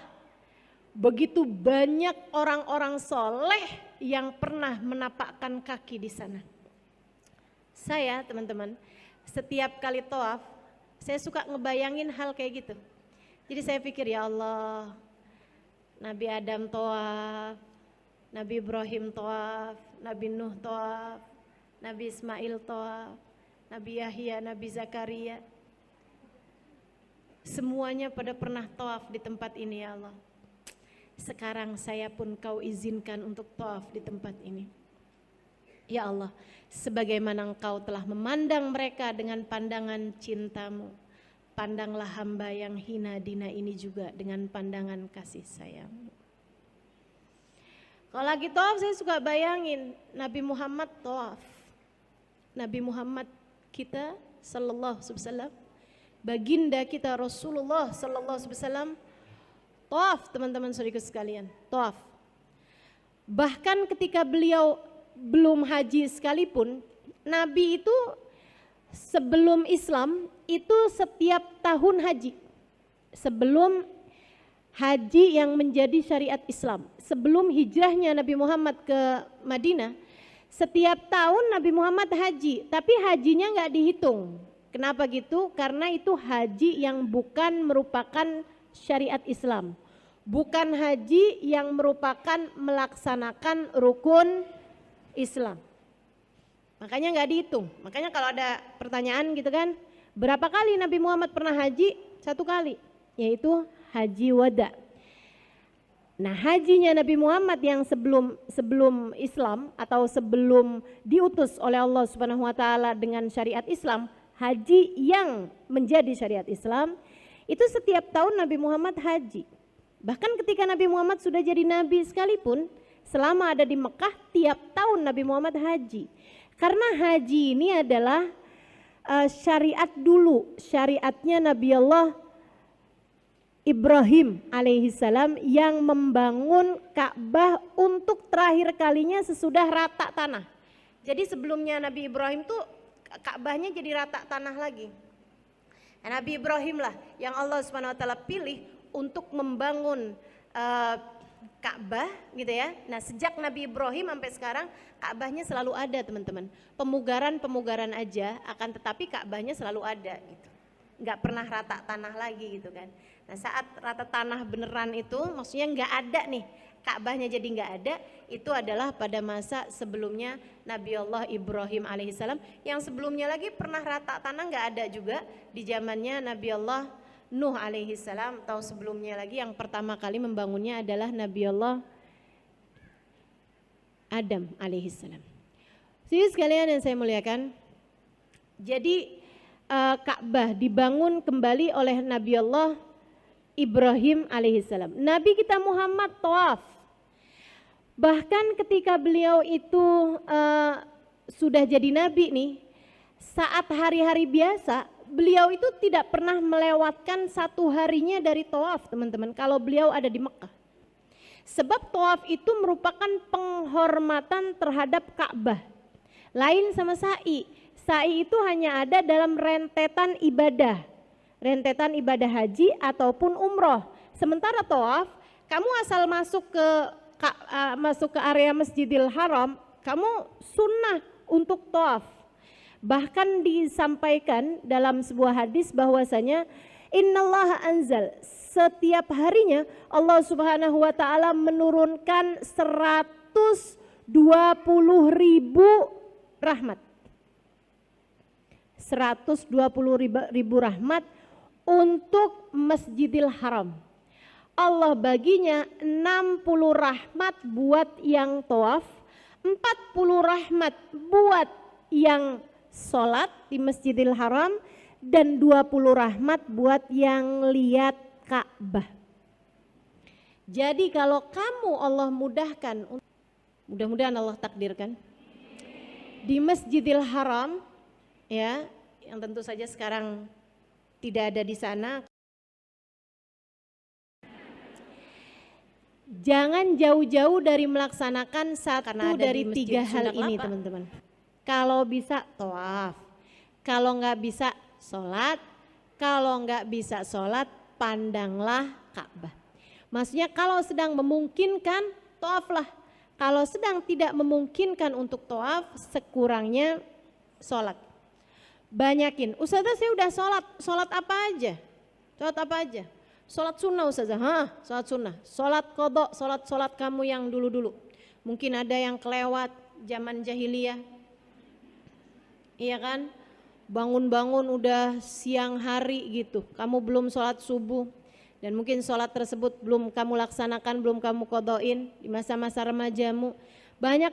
[SPEAKER 1] begitu banyak orang-orang soleh yang pernah menapakkan kaki di sana. Saya teman-teman setiap kali tawaf saya suka ngebayangin hal kayak gitu. Jadi saya pikir ya Allah, Nabi Adam tawaf, Nabi Ibrahim tawaf, Nabi Nuh tawaf, Nabi Ismail tawaf, Nabi Yahya, Nabi Zakaria. Semuanya pada pernah tawaf di tempat ini ya Allah. Sekarang saya pun kau izinkan untuk tawaf di tempat ini. Ya Allah, sebagaimana engkau telah memandang mereka dengan pandangan cintamu, pandanglah hamba yang hina dina ini juga dengan pandangan kasih sayangmu. Kalau lagi tawaf saya suka bayangin Nabi Muhammad tawaf. Nabi Muhammad kita sallallahu alaihi wasallam, baginda kita Rasulullah sallallahu alaihi wasallam tawaf, teman-teman saudaraku sekalian, tawaf. Bahkan ketika beliau belum haji sekalipun, Nabi itu sebelum Islam itu setiap tahun haji. Sebelum haji yang menjadi syariat Islam, sebelum hijrahnya Nabi Muhammad ke Madinah, setiap tahun Nabi Muhammad haji, tapi hajinya nggak dihitung. Kenapa gitu? Karena itu haji yang bukan merupakan syariat Islam, bukan haji yang merupakan melaksanakan rukun Islam. Makanya nggak dihitung. Makanya kalau ada pertanyaan gitu kan, berapa kali Nabi Muhammad pernah haji? 1 kali, yaitu haji wada. Nah, hajinya Nabi Muhammad yang sebelum Islam atau sebelum diutus oleh Allah Subhanahu wa taala dengan syariat Islam, haji yang menjadi syariat Islam, itu setiap tahun Nabi Muhammad haji. Bahkan ketika Nabi Muhammad sudah jadi nabi sekalipun, selama ada di Mekah tiap tahun Nabi Muhammad haji. Karena haji ini adalah syariat dulu, syariatnya Nabi Allah Ibrahim alaihissalam yang membangun Ka'bah untuk terakhir kalinya sesudah rata tanah. Jadi sebelumnya Nabi Ibrahim tuh Ka'bahnya jadi rata tanah lagi. Nah, Nabi Ibrahim lah yang Allah Subhanahu wa taala pilih untuk membangun Ka'bah gitu ya. Nah, sejak Nabi Ibrahim sampai sekarang Ka'bahnya selalu ada, teman-teman. Pemugaran aja, akan tetapi Ka'bahnya selalu ada gitu. Nggak pernah rata tanah lagi gitu kan. Nah, saat rata tanah beneran itu maksudnya nggak ada nih, Ka'bahnya jadi nggak ada, itu adalah pada masa sebelumnya Nabi Allah Ibrahim alaihissalam. Yang sebelumnya lagi pernah rata tanah nggak ada juga di zamannya Nabi Allah Nuh alaihissalam, atau sebelumnya lagi yang pertama kali membangunnya adalah Nabi Allah Adam alaihissalam. Jadi sekalian yang saya muliakan, jadi Ka'bah dibangun kembali oleh Nabi Allah Ibrahim alaihissalam. Nabi kita Muhammad tawaf. Bahkan ketika beliau itu sudah jadi nabi nih, saat hari-hari biasa beliau itu tidak pernah melewatkan 1 harinya dari tawaf, teman-teman, kalau beliau ada di Mekah. Sebab tawaf itu merupakan penghormatan terhadap Ka'bah. Lain sama sa'i. Sa'i itu hanya ada dalam rentetan ibadah haji ataupun umroh. Sementara tawaf, kamu asal masuk ke area Masjidil Haram, kamu sunnah untuk tawaf. Bahkan disampaikan dalam sebuah hadis bahwasanya innallaha anzal, setiap harinya Allah Subhanahu wa taala menurunkan 120.000 rahmat. 120.000 rahmat untuk Masjidil Haram. Allah baginya 60 rahmat buat yang tawaf, 40 rahmat buat yang sholat di Masjidil Haram, dan 20 rahmat buat yang lihat Ka'bah. Jadi kalau kamu Allah mudahkan, mudah-mudahan Allah takdirkan, di Masjidil Haram ya, yang tentu saja sekarang tidak ada di sana. Jangan jauh-jauh dari melaksanakan satu dari 3 hal ini, teman-teman. Kalau bisa tawaf, kalau nggak bisa sholat, kalau nggak bisa sholat pandanglah Ka'bah. Maksudnya kalau sedang memungkinkan tawaflah, kalau sedang tidak memungkinkan untuk tawaf sekurangnya sholat. Banyakin, Ustazah saya udah sholat apa aja? Sholat apa aja? Sholat sunnah Ustazah, sholat sunnah. Sholat qadha, sholat kamu yang dulu-dulu. Mungkin ada yang kelewat zaman jahiliyah. Iya kan? Bangun-bangun udah siang hari gitu, kamu belum sholat subuh. Dan mungkin sholat tersebut belum kamu laksanakan, belum kamu qadhain di masa-masa remajamu.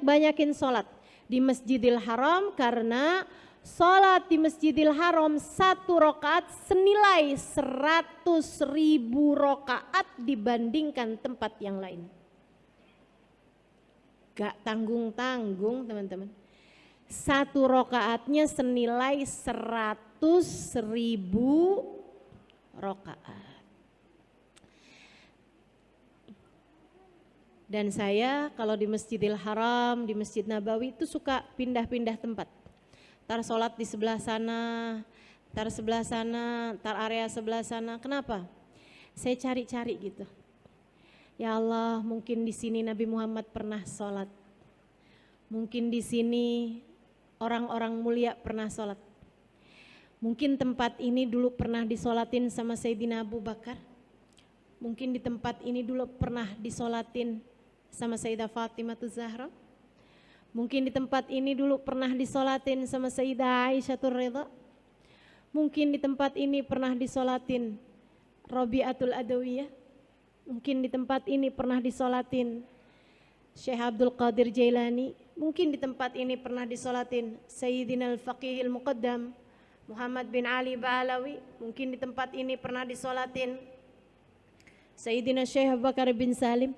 [SPEAKER 1] Banyakin sholat di Masjidil Haram, karena sholat di Masjidil Haram 1 rakaat senilai 100.000 rakaat dibandingkan tempat yang lain. Gak tanggung-tanggung, teman-teman. 1 rakaatnya senilai 100.000 rakaat. Dan saya kalau di Masjidil Haram, di Masjid Nabawi itu suka pindah-pindah tempat. Ntar sholat di sebelah sana, ntar sebelah sana, ntar area sebelah sana. Kenapa? Saya cari-cari gitu. Ya Allah, mungkin di sini Nabi Muhammad pernah sholat. Mungkin di sini orang-orang mulia pernah sholat. Mungkin tempat ini dulu pernah disolatin sama Sayyidina Abu Bakar. Mungkin di tempat ini dulu pernah disolatin sama Sayyidah Fatimah Zahra. Mungkin di tempat ini dulu pernah disolatin sama Sayyidah Aisyah Ridha. Mungkin di tempat ini pernah disolatin Rabi'atul Adawiyah. Mungkin di tempat ini pernah disolatin Syekh Abdul Qadir Jailani. Mungkin di tempat ini pernah disolatin Sayyidina Al-Faqihil Muqaddam Muhammad bin Ali Ba'alawi. Mungkin di tempat ini pernah disolatin Sayyidina Syekh Abu Bakar bin Salim.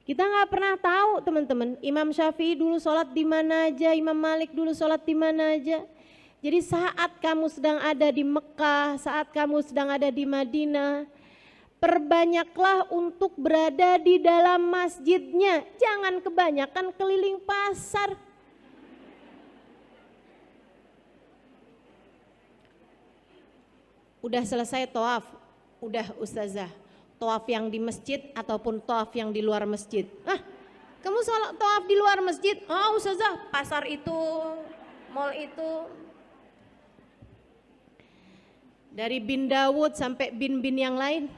[SPEAKER 1] Kita nggak pernah tahu teman-teman, Imam Syafi'i dulu sholat di mana aja, Imam Malik dulu sholat di mana aja. Jadi saat kamu sedang ada di Mekah, saat kamu sedang ada di Madinah, perbanyaklah untuk berada di dalam masjidnya. Jangan kebanyakan keliling pasar. Udah selesai tawaf, udah ustazah, tawaf yang di masjid ataupun tawaf yang di luar masjid. Kamu sholat tawaf di luar masjid? Oh ustazah, pasar itu, mall itu. Dari bin Dawud sampai bin-bin yang lain,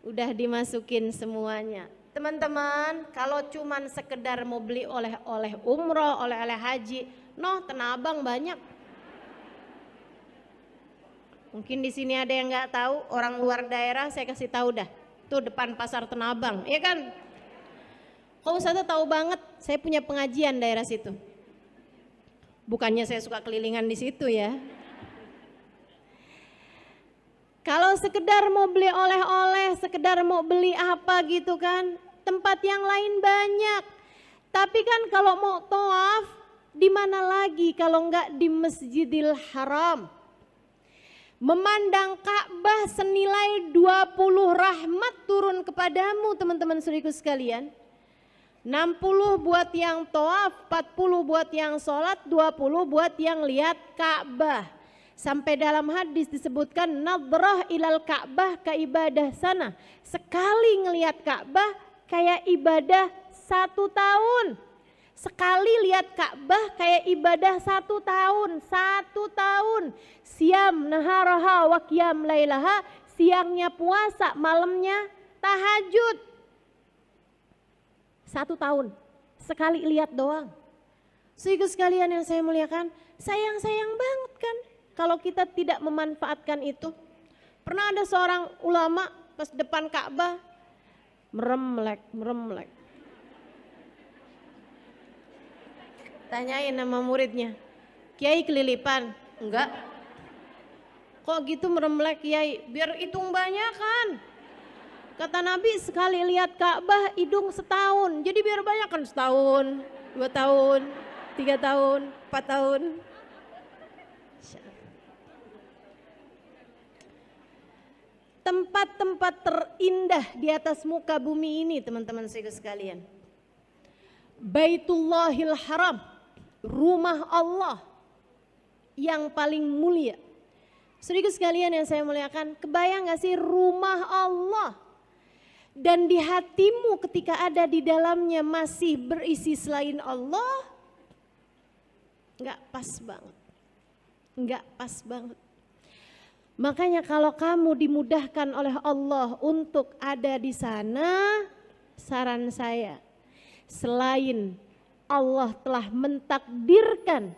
[SPEAKER 1] udah dimasukin semuanya. Teman-teman, kalau cuman sekedar mau beli oleh-oleh umroh, oleh-oleh haji, Tanah Abang banyak. Mungkin di sini ada yang nggak tahu, orang luar daerah saya kasih tahu dah. Tuh depan pasar Tanah Abang, ya kan? Kok Ustazah tahu banget, saya punya pengajian daerah situ. Bukannya saya suka kelilingan di situ ya. Kalau sekedar mau beli oleh-oleh, sekedar mau beli apa gitu kan, tempat yang lain banyak. Tapi kan kalau mau tawaf, di mana lagi kalau nggak di Masjidil Haram? Memandang Ka'bah senilai 20 rahmat turun kepadamu teman-teman saudaraku sekalian. 60 buat yang tawaf, 40 buat yang sholat, 20 buat yang lihat Ka'bah. Sampai dalam hadis disebutkan nadrah ilal Ka'bah ka ibadah sana. Sekali ngelihat Ka'bah kayak ibadah 1 tahun. Sekali lihat Ka'bah kayak ibadah 1 tahun. 1 tahun. Siam naharaha wa qiyam lailaha. Siangnya puasa, malamnya tahajud. 1 tahun. Sekali lihat doang. Saudara sekalian yang saya muliakan, sayang-sayang banget kan kalau kita tidak memanfaatkan itu. Pernah ada seorang ulama pas depan Ka'bah meremlek. Tanyain sama muridnya, Kiai kelilipan? Enggak. Kok gitu meremlek Kiai? Biar hitung banyak kan. Kata Nabi sekali lihat Ka'bah hidung setahun. Jadi biar banyak kan setahun, 2 tahun, 3 tahun, 4 tahun. Tempat-tempat terindah di atas muka bumi ini teman-teman sekalian. Baitullahil Haram, rumah Allah yang paling mulia. Saudara sekalian yang saya muliakan, kebayang gak sih rumah Allah dan di hatimu ketika ada di dalamnya masih berisi selain Allah? Gak pas banget. Gak pas banget. Makanya kalau kamu dimudahkan oleh Allah untuk ada di sana, saran saya, selain Allah telah mentakdirkan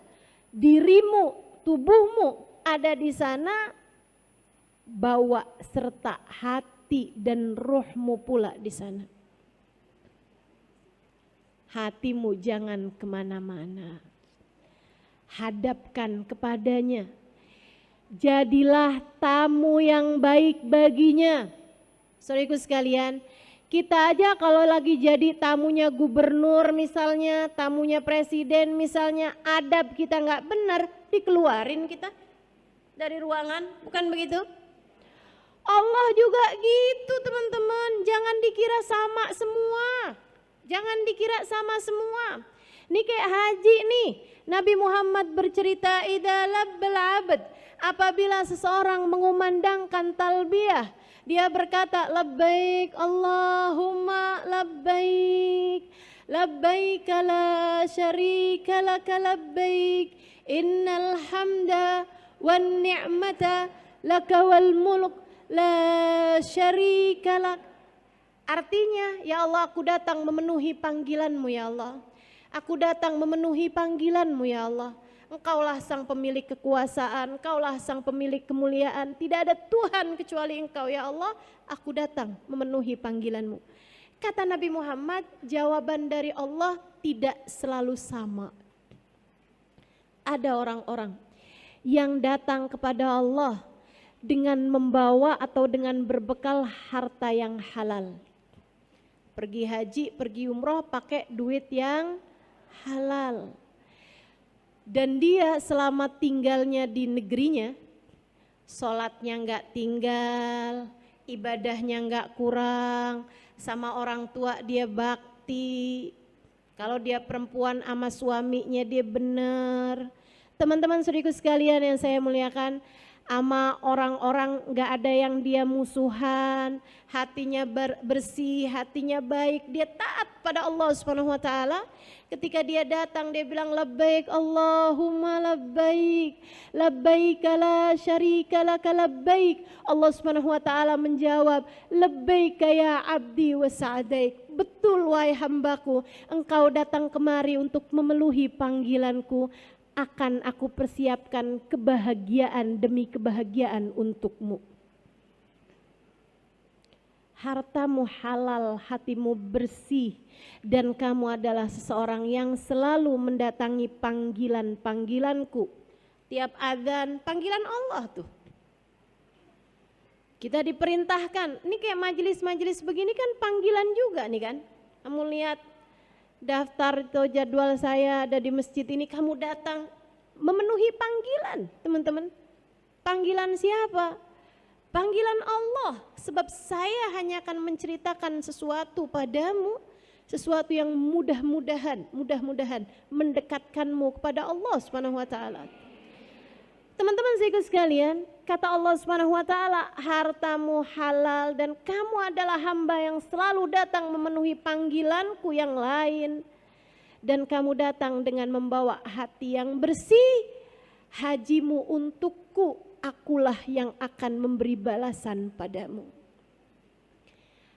[SPEAKER 1] dirimu, tubuhmu ada di sana, bawa serta hati dan ruhmu pula di sana. Hatimu jangan kemana-mana, hadapkan kepadanya. Jadilah tamu yang baik baginya. Saudaraku sekalian, kita aja kalau lagi jadi tamunya gubernur misalnya, tamunya presiden misalnya, adab kita nggak benar, dikeluarin kita dari ruangan, bukan begitu? Allah juga gitu teman-teman, jangan dikira sama semua. Jangan dikira sama semua. Ini kayak haji nih. Nabi Muhammad bercerita, idza labbal abd, apabila seseorang mengumandangkan talbiyah, dia berkata labbaik Allahumma labbaik, labbaik la syarika laka labbaik, innal hamda wan ni'mata laka wal mulk la syarika lak. Artinya, ya Allah, aku datang memenuhi panggilan-Mu ya Allah. Aku datang memenuhi panggilan-Mu ya Allah. Engkaulah sang pemilik kekuasaan, Engkaulah sang pemilik kemuliaan. Tidak ada Tuhan kecuali Engkau ya Allah. Aku datang memenuhi panggilan-Mu. Kata Nabi Muhammad, jawaban dari Allah tidak selalu sama. Ada orang-orang yang datang kepada Allah dengan membawa atau dengan berbekal harta yang halal. Pergi haji, pergi umroh pakai duit yang halal. Dan dia selama tinggalnya di negerinya, sholatnya enggak tinggal, ibadahnya enggak kurang, sama orang tua dia bakti. Kalau dia perempuan sama suaminya dia benar. Teman-teman saudaraku sekalian yang saya muliakan, ama orang-orang gak ada yang dia musuhan, hatinya bersih, hatinya baik, dia taat pada Allah Subhanahu wa taala. Ketika dia datang dia bilang labbaik Allahumma labbaik, labbaik la syarika laka labbaik. Allah Subhanahu wa taala menjawab, labbaik ya abdi wa sa'daik. Betul wahai hambaku, engkau datang kemari untuk memenuhi panggilanku. Akan aku persiapkan kebahagiaan demi kebahagiaan untukmu. Hartamu halal, hatimu bersih, dan kamu adalah seseorang yang selalu mendatangi panggilan-panggilanku. Tiap adzan, panggilan Allah tuh. Kita diperintahkan, ini kayak majelis-majelis begini kan panggilan juga nih kan. Kamu lihat daftar atau jadwal saya ada di masjid ini, kamu datang memenuhi panggilan teman-teman. Panggilan siapa? Panggilan Allah. Sebab saya hanya akan menceritakan sesuatu padamu, sesuatu yang mudah-mudahan mendekatkanmu kepada Allah Subhanahu wa taala. Teman-teman saudaraku sekalian, kata Allah Subhanahu wa taala, hartamu halal dan kamu adalah hamba yang selalu datang memenuhi panggilanku yang lain. Dan kamu datang dengan membawa hati yang bersih, hajimu untukku, akulah yang akan memberi balasan padamu.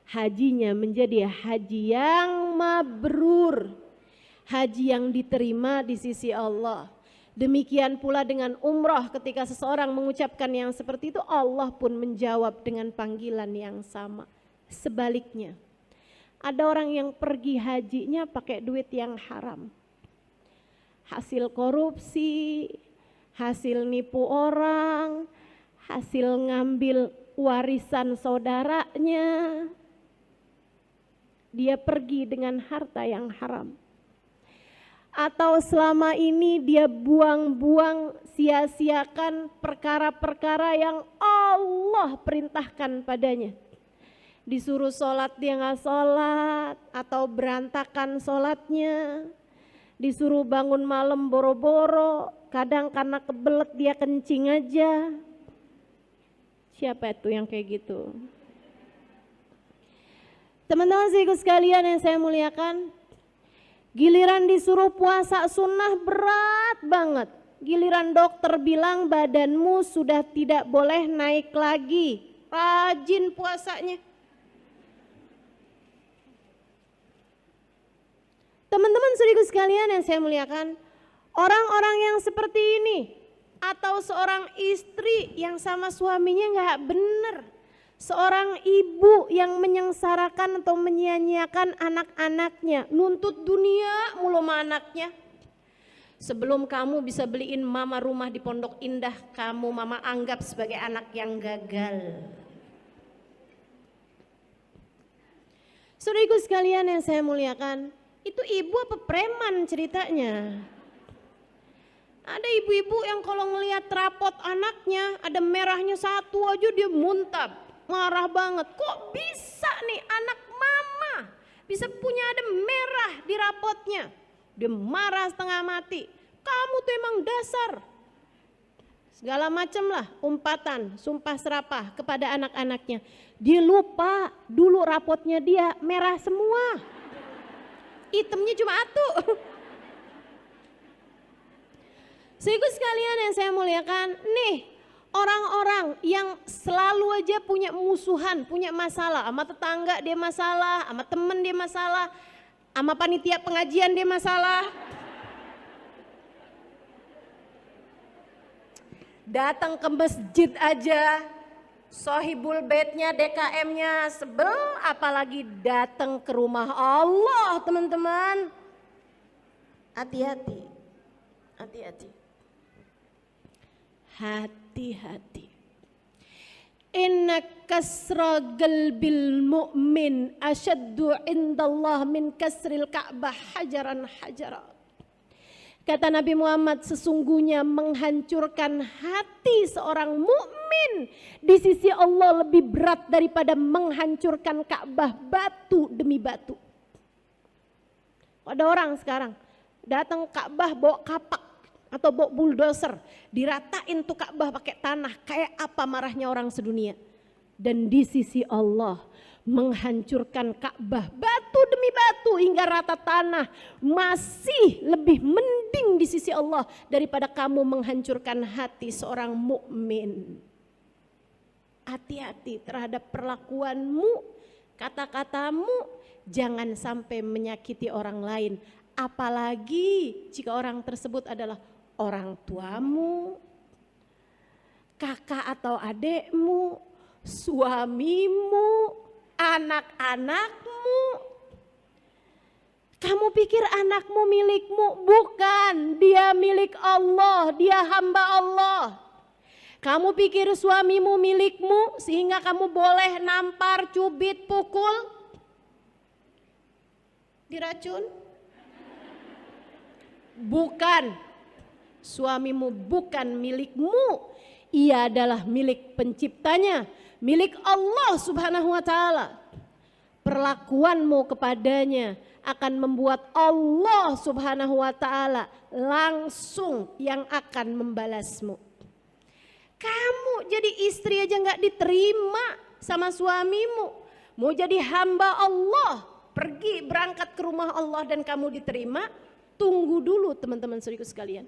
[SPEAKER 1] Hajinya menjadi haji yang mabrur, haji yang diterima di sisi Allah. Demikian pula dengan umrah, ketika seseorang mengucapkan yang seperti itu, Allah pun menjawab dengan panggilan yang sama. Sebaliknya, ada orang yang pergi hajinya pakai duit yang haram. Hasil korupsi, hasil nipu orang, hasil ngambil warisan saudaranya. Dia pergi dengan harta yang haram. Atau selama ini dia buang-buang, sia-siakan perkara-perkara yang Allah perintahkan padanya. Disuruh sholat dia gak sholat, atau berantakan sholatnya. Disuruh bangun malam boro-boro, kadang karena kebelet dia kencing aja. Siapa itu yang kayak gitu? Teman-teman saudaraku sekalian yang saya muliakan, giliran disuruh puasa sunnah berat banget. Giliran dokter bilang badanmu sudah tidak boleh naik lagi, rajin puasanya. Teman-teman saudaraku sekalian yang saya muliakan, orang-orang yang seperti ini, atau seorang istri yang sama suaminya gak benar, seorang ibu yang menyengsarakan atau menyia-nyiakan anak-anaknya, nuntut dunia mulu sama anaknya. Sebelum kamu bisa beliin mama rumah di Pondok Indah, kamu mama anggap sebagai anak yang gagal. Saudaraku sekalian yang saya muliakan, itu ibu apa preman ceritanya? Ada ibu-ibu yang kalau ngelihat rapot anaknya ada merahnya satu aja dia muntah, marah banget. Kok bisa nih anak mama bisa punya ada merah di rapotnya? Dia marah setengah mati. Kamu tuh emang dasar. Segala macam lah umpatan, sumpah serapah kepada anak-anaknya. Dia lupa dulu rapotnya dia merah semua. Hitamnya cuma atu. Saudaraku sekalian yang saya muliakan, nih orang-orang yang selalu aja punya musuhan, punya masalah. Sama tetangga dia masalah, sama temen dia masalah, sama panitia pengajian dia masalah. Datang ke masjid aja, sohibul baitnya, DKM-nya sebel, apalagi datang ke rumah Allah, teman-teman. Hati-hati, hati-hati. Hati-hati. Inna kasra qalbil mu'min asyaddu indallah min kasril ka'bah hajaran hajara. Kata Nabi Muhammad, sesungguhnya menghancurkan hati seorang mukmin di sisi Allah lebih berat daripada menghancurkan Ka'bah batu demi batu. Ada orang sekarang datang Ka'bah bawa kapak atau bawa bulldozer, diratain tuh Ka'bah pakai tanah, kayak apa marahnya orang sedunia. Dan di sisi Allah menghancurkan Ka'bah batu demi batu hingga rata tanah masih lebih mending di sisi Allah daripada kamu menghancurkan hati seorang mukmin. Hati-hati terhadap perlakuanmu, kata-katamu, jangan sampai menyakiti orang lain, apalagi jika orang tersebut adalah orang tuamu, kakak atau adekmu, suamimu, anak-anakmu. Kamu pikir anakmu milikmu? Bukan, dia milik Allah, dia hamba Allah. Kamu pikir suamimu milikmu sehingga kamu boleh nampar, cubit, pukul, diracun? Bukan, suamimu bukan milikmu, ia adalah milik penciptanya, milik Allah Subhanahu wa ta'ala. Perlakuanmu kepadanya akan membuat Allah Subhanahu wa ta'ala langsung yang akan membalasmu. Kamu jadi istri aja gak diterima sama suamimu, mau jadi hamba Allah, pergi berangkat ke rumah Allah dan kamu diterima. Tunggu dulu teman-teman saudaraku sekalian.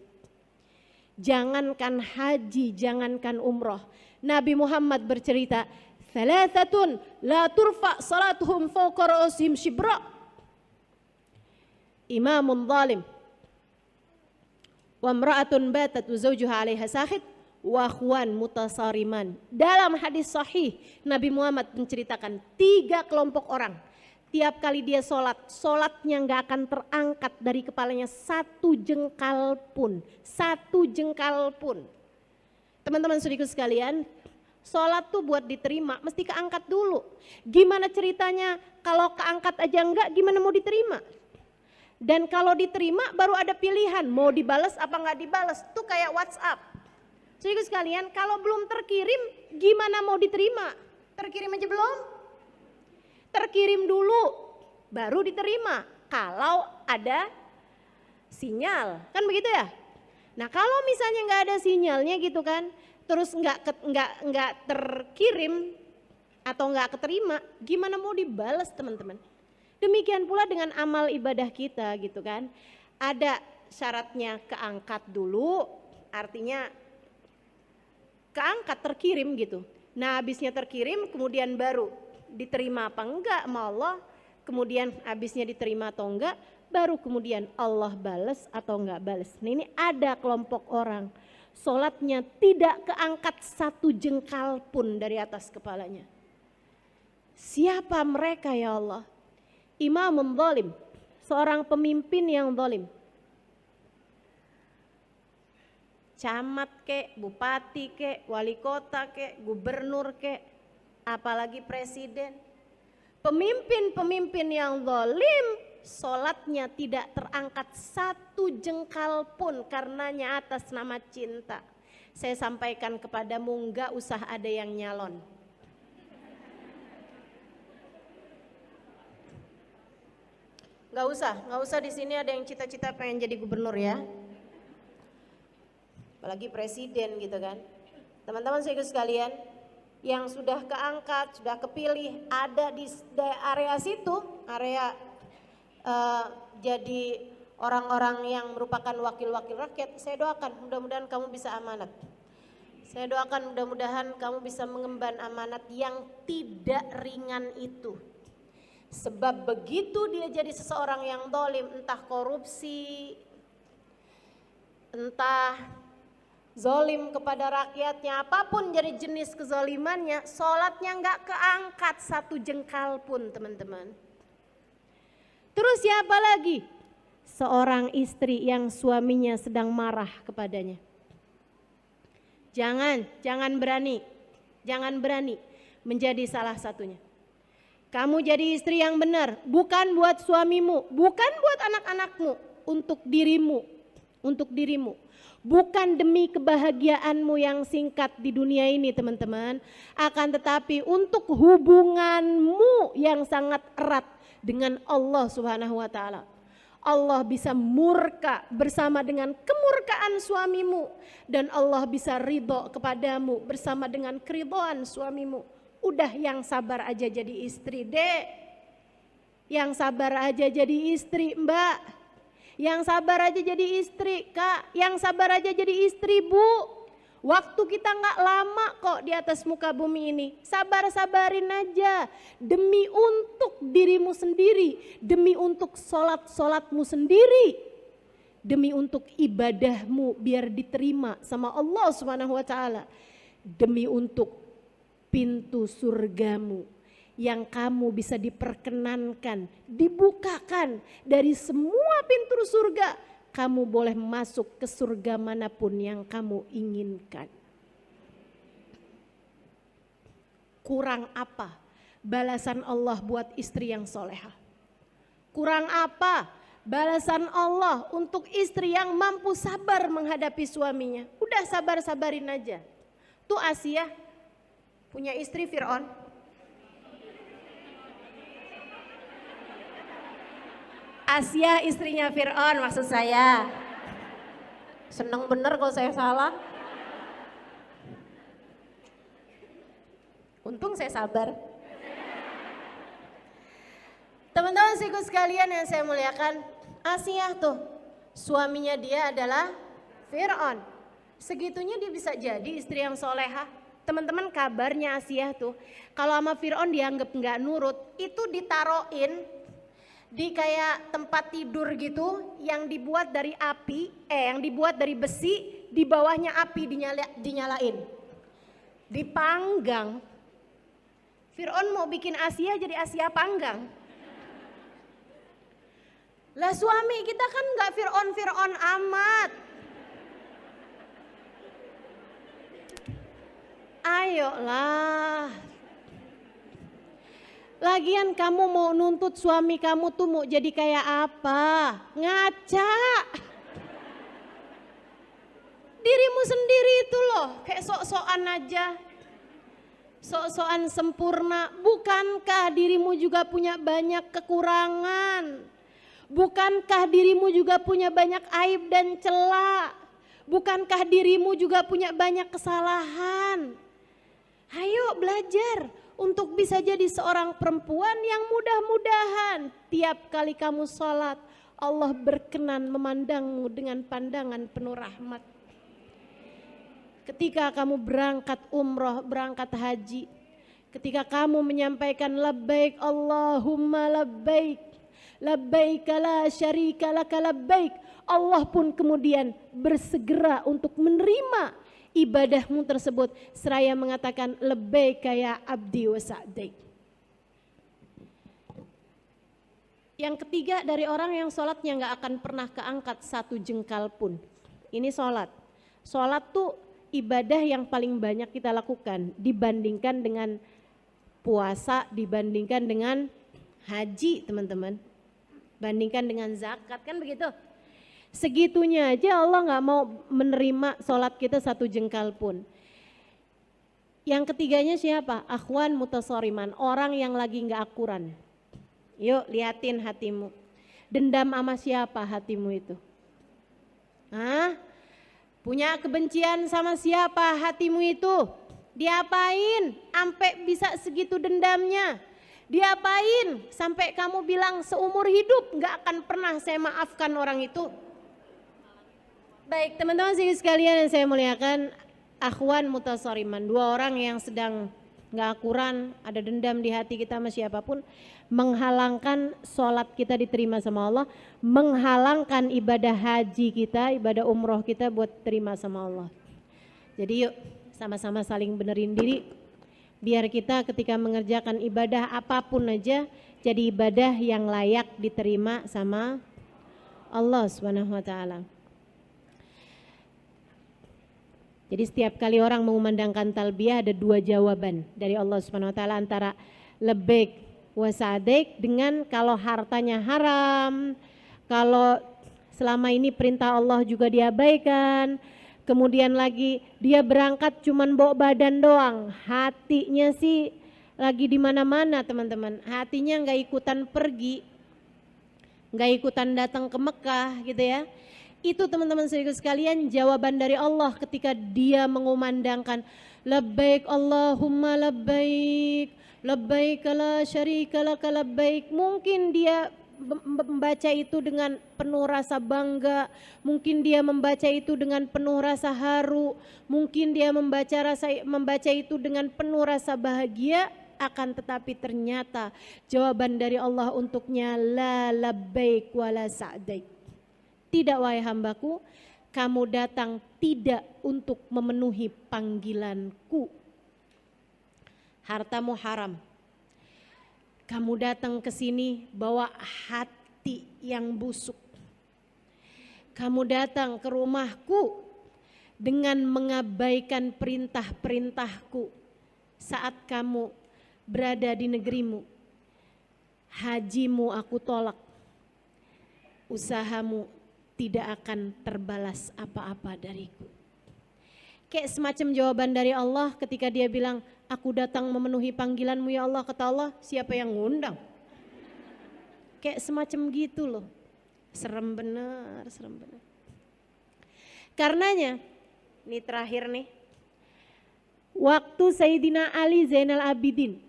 [SPEAKER 1] Jangankan haji, jangankan umroh, Nabi Muhammad bercerita, "Thalathatun la turfa salatuhum fawqa ra'sihim shibra." Imamun zalim, wa imra'atun batat wa zawjuha 'alaiha sakhit, wa akhwan mutasariman. Dalam hadis sahih Nabi Muhammad menceritakan 3 kelompok orang. Tiap kali dia sholat, sholatnya gak akan terangkat dari kepalanya 1 jengkal pun. 1 jengkal pun. Teman-teman saudaraku sekalian, sholat tuh buat diterima mesti keangkat dulu. Gimana ceritanya kalau keangkat aja enggak, gimana mau diterima? Dan kalau diterima baru ada pilihan, mau dibalas apa enggak dibalas. Tuh kayak WhatsApp. Saudaraku sekalian, kalau belum terkirim gimana mau diterima? Terkirim aja belum? Terkirim dulu baru diterima kalau ada sinyal, kan begitu ya? Nah kalau misalnya nggak ada sinyalnya gitu kan, terus nggak terkirim atau nggak keterima, gimana mau dibalas teman-teman? Demikian pula dengan amal ibadah kita gitu kan, ada syaratnya keangkat dulu, artinya keangkat terkirim gitu. Nah habisnya terkirim kemudian baru diterima apa enggak sama Allah, kemudian habisnya diterima atau enggak, baru kemudian Allah balas atau enggak balas. Nah ini ada kelompok orang, sholatnya tidak keangkat 1 jengkal pun dari atas kepalanya. Siapa mereka ya Allah? Imamun zalim, seorang pemimpin yang zalim. Camat kek, bupati kek, wali kota kek, gubernur kek, apalagi presiden. Pemimpin-pemimpin yang zalim, sholatnya tidak terangkat 1 jengkal pun karenanya atas nama cinta. Saya sampaikan kepadamu, enggak usah ada yang nyalon. Nggak usah di sini ada yang cita-cita pengen jadi gubernur ya. Apalagi presiden gitu kan. Teman-teman saya sekalian, yang sudah keangkat, sudah kepilih, ada di area situ, area jadi orang-orang yang merupakan wakil-wakil rakyat, saya doakan mudah-mudahan kamu bisa amanat. Saya doakan mudah-mudahan kamu bisa mengemban amanat yang tidak ringan itu. Sebab begitu dia jadi seseorang yang dolim, entah korupsi, entah zolim kepada rakyatnya, apapun jadi jenis kezolimannya, sholatnya nggak keangkat satu jengkal pun teman-teman. Terus siapa lagi? Seorang istri yang suaminya sedang marah kepadanya. Jangan berani menjadi salah satunya. Kamu jadi istri yang benar, bukan buat suamimu, bukan buat anak-anakmu, untuk dirimu. Bukan demi kebahagiaanmu yang singkat di dunia ini teman-teman, akan tetapi untuk hubunganmu yang sangat erat dengan Allah Subhanahu wa taala. Allah bisa murka bersama dengan kemurkaan suamimu, dan Allah bisa ridho kepadamu bersama dengan keridhaan suamimu. Udah yang sabar aja jadi istri, Dek. Yang sabar aja jadi istri, Mbak. Yang sabar aja jadi istri, Kak. Yang sabar aja jadi istri, Bu. Waktu kita nggak lama kok di atas muka bumi ini. Sabar-sabarin aja. Demi untuk dirimu sendiri. Demi untuk sholat-sholatmu sendiri. Demi untuk ibadahmu biar diterima sama Allah Subhanahu wa taala. Demi untuk pintu surgamu yang kamu bisa diperkenankan, dibukakan dari semua pintu surga. Kamu boleh masuk ke surga manapun yang kamu inginkan. Kurang apa balasan Allah buat istri yang soleha? Kurang apa balasan Allah untuk istri yang mampu sabar menghadapi suaminya? Udah sabar-sabarin aja. Tuh Asia punya istri Fir'aun. Asia istrinya Fir'aun maksud saya. Seneng bener kalau saya salah. Untung saya sabar. Teman-teman sekalian yang saya muliakan, Asia tuh suaminya dia adalah Fir'aun. Segitunya dia bisa jadi istri yang soleha. Teman-teman kabarnya Asia tuh kalau sama Fir'aun dianggap nggak nurut, itu ditaroin di kayak tempat tidur gitu yang dibuat dari api, yang dibuat dari besi, di bawahnya api dinyalain, dipanggang. Fir'aun mau bikin Asia jadi Asia panggang. Lah suami kita kan nggak Fir'aun amat. Ayolah. Lagian kamu mau nuntut suami kamu tuh mau jadi kayak apa? Ngaca. Dirimu sendiri itu loh, kayak sok-sokan aja. Sok-sokan sempurna. Bukankah dirimu juga punya banyak kekurangan? Bukankah dirimu juga punya banyak aib dan celah? Bukankah dirimu juga punya banyak kesalahan? Ayo belajar untuk bisa jadi seorang perempuan yang mudah-mudahan tiap kali kamu sholat Allah berkenan memandangmu dengan pandangan penuh rahmat. Ketika kamu berangkat umroh, berangkat haji, ketika kamu menyampaikan labbaik Allahumma labbaik, labbaik la syarika laka labbaik, Allah pun kemudian bersegera untuk menerima ibadahmu tersebut seraya mengatakan labbaika ya abdi wa sa'daik. Yang ketiga dari orang yang sholatnya gak akan pernah keangkat satu jengkal pun. Ini sholat. Sholat tuh ibadah yang paling banyak kita lakukan dibandingkan dengan puasa, dibandingkan dengan haji teman-teman, bandingkan dengan zakat, kan begitu. Segitunya aja Allah gak mau menerima sholat kita satu jengkal pun. Yang ketiganya siapa? Akhwan mutasoriman, orang yang lagi gak akuran. Yuk liatin hatimu. Dendam sama siapa hatimu itu? Hah? Punya kebencian sama siapa hatimu itu? Diapain sampai bisa segitu dendamnya? Diapain sampai kamu bilang seumur hidup gak akan pernah saya maafkan orang itu? Baik teman-teman sekalian yang saya muliakan, akhwan mutasariman, dua orang yang sedang gak akuran, ada dendam di hati kita sama siapapun, menghalangkan sholat kita diterima sama Allah, menghalangkan ibadah haji kita, ibadah umroh kita buat terima sama Allah. Jadi yuk sama-sama saling benerin diri, biar kita ketika mengerjakan ibadah apapun aja jadi ibadah yang layak diterima sama Allah Subhanahu wa taala. Jadi setiap kali orang mengumandangkan talbiyah ada dua jawaban dari Allah Subhanahu wa taala, antara labbaik wa sa'daik dengan kalau hartanya haram, kalau selama ini perintah Allah juga diabaikan, kemudian lagi dia berangkat cuman bawa badan doang, hatinya sih lagi di mana-mana teman-teman, hatinya nggak ikutan pergi, nggak ikutan datang ke Mekah gitu ya. Itu teman-teman sekalian jawaban dari Allah ketika dia mengumandangkan labbaik Allahumma labbaik, labbaik la syarika laka labbaik. Mungkin dia membaca itu dengan penuh rasa bangga, mungkin dia membaca itu dengan penuh rasa haru, mungkin dia membaca itu dengan penuh rasa bahagia, akan tetapi ternyata jawaban dari Allah untuknya la labbaik wala sa'daik. Tidak wahai hambaku, kamu datang tidak untuk memenuhi panggilanku. Hartamu haram. Kamu datang ke sini bawa hati yang busuk. Kamu datang ke rumahku dengan mengabaikan perintah-perintahku saat kamu berada di negerimu. Hajimu aku tolak. Usahamu tidak akan terbalas apa-apa dariku. Kayak semacam jawaban dari Allah ketika dia bilang, aku datang memenuhi panggilanmu ya Allah. Kata Allah, siapa yang ngundang? Kayak semacam gitu loh. Serem bener, serem bener. Karenanya, ini terakhir nih, waktu Sayyidina Ali Zainal Abidin,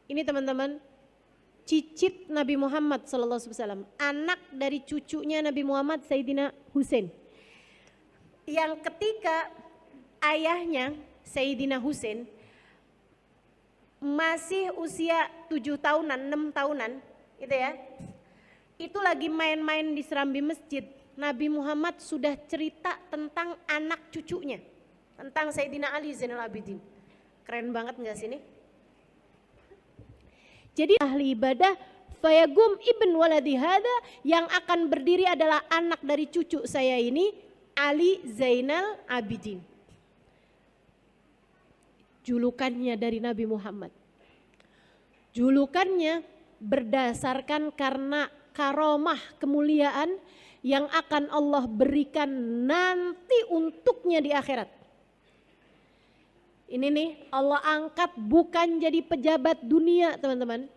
[SPEAKER 1] ini teman-teman, cicit Nabi Muhammad SAW, anak dari cucunya Nabi Muhammad Sayyidina Husain, yang ketika ayahnya Sayyidina Husain masih usia 7 tahunan, 6 tahunan gitu ya, itu lagi main-main di serambi masjid, Nabi Muhammad sudah cerita tentang anak cucunya, tentang Sayyidina Ali Zainal Abidin. Keren banget gak sih ini? Jadi ahli ibadah fayagum ibn waladi hada, yang akan berdiri adalah anak dari cucu saya ini, Ali Zainal Abidin. Julukannya dari Nabi Muhammad. Julukannya berdasarkan karena karomah kemuliaan yang akan Allah berikan nanti untuknya di akhirat. Ini nih Allah angkat bukan jadi pejabat dunia teman-teman,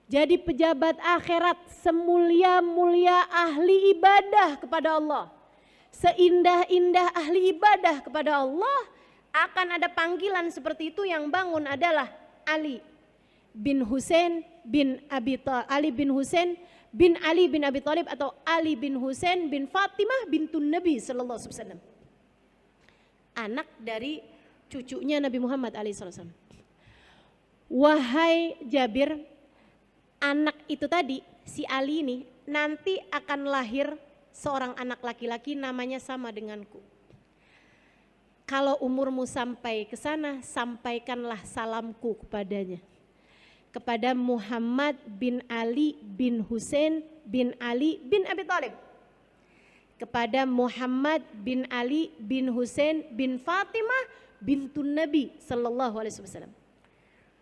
[SPEAKER 1] jadi pejabat akhirat, semulia-mulia ahli ibadah kepada Allah, seindah-indah ahli ibadah kepada Allah, akan ada panggilan seperti itu. Yang bangun adalah Ali bin Husain bin Abi Thalib, Ali bin Husain bin Ali bin Abi Thalib, atau Ali bin Husain bin Fatimah bintun Nabi sallallahu alaihi wasallam, anak dari cucunya Nabi Muhammad SAW. Wahai Jabir, anak itu tadi, si Ali ini nanti akan lahir seorang anak laki-laki namanya sama denganku. Kalau umurmu sampai ke sana, sampaikanlah salamku kepadanya. Kepada Muhammad bin Ali bin Husain bin Ali bin Abi Thalib. Kepada Muhammad bin Ali bin Husain bin Fatimah bintun Nabi sallallahu alaihi wasallam.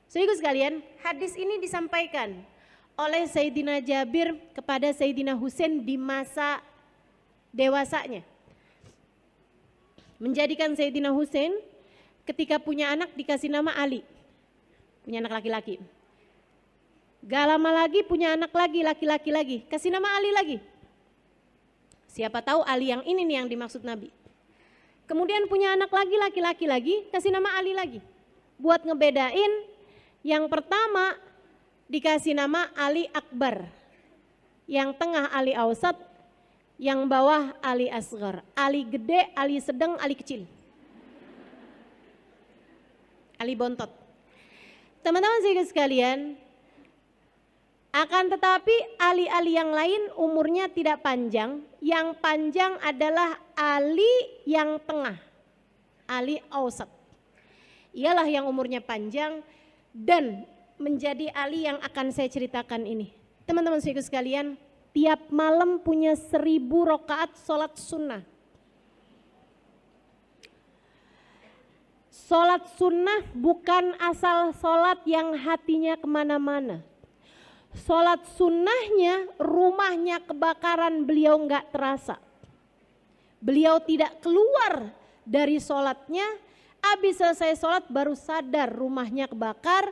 [SPEAKER 1] Saudara sekalian, hadis ini disampaikan oleh Sayyidina Jabir kepada Sayyidina Husain di masa dewasanya. Menjadikan Sayyidina Husain ketika punya anak dikasih nama Ali. Punya anak laki-laki. Gak lama lagi punya anak lagi, laki-laki lagi. Kasih nama Ali lagi. Siapa tahu Ali yang ini nih yang dimaksud Nabi. Kemudian punya anak laki-laki lagi, kasih nama Ali lagi. Buat ngebedain, yang pertama dikasih nama Ali Akbar. Yang tengah Ali Ausat, yang bawah Ali Asghar. Ali gede, Ali sedang, Ali kecil. Ali bontot. Teman-teman sekalian, akan tetapi Ali-Ali yang lain umurnya tidak panjang. Yang panjang adalah Ali yang tengah, Ali Ausat. Ialah yang umurnya panjang dan menjadi Ali yang akan saya ceritakan ini. Teman-teman sekalian, tiap malam punya 1000 rakaat sholat sunnah. Sholat sunnah bukan asal sholat yang hatinya kemana-mana. Sholat sunnahnya, rumahnya kebakaran, beliau nggak terasa. Beliau tidak keluar dari sholatnya, habis selesai sholat baru sadar rumahnya kebakar.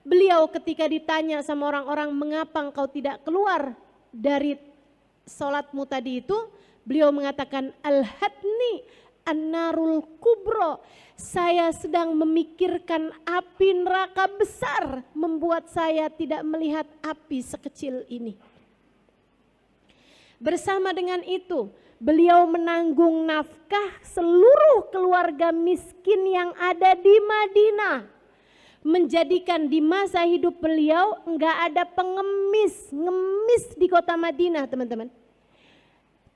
[SPEAKER 1] Beliau ketika ditanya sama orang-orang, mengapa engkau tidak keluar dari sholatmu tadi itu, beliau mengatakan, al-hadni an-narul kubro. Saya sedang memikirkan api neraka besar, membuat saya tidak melihat api sekecil ini. Bersama dengan itu, beliau menanggung nafkah seluruh keluarga miskin yang ada di Madinah. Menjadikan di masa hidup beliau enggak ada ngemis di kota Madinah, teman-teman.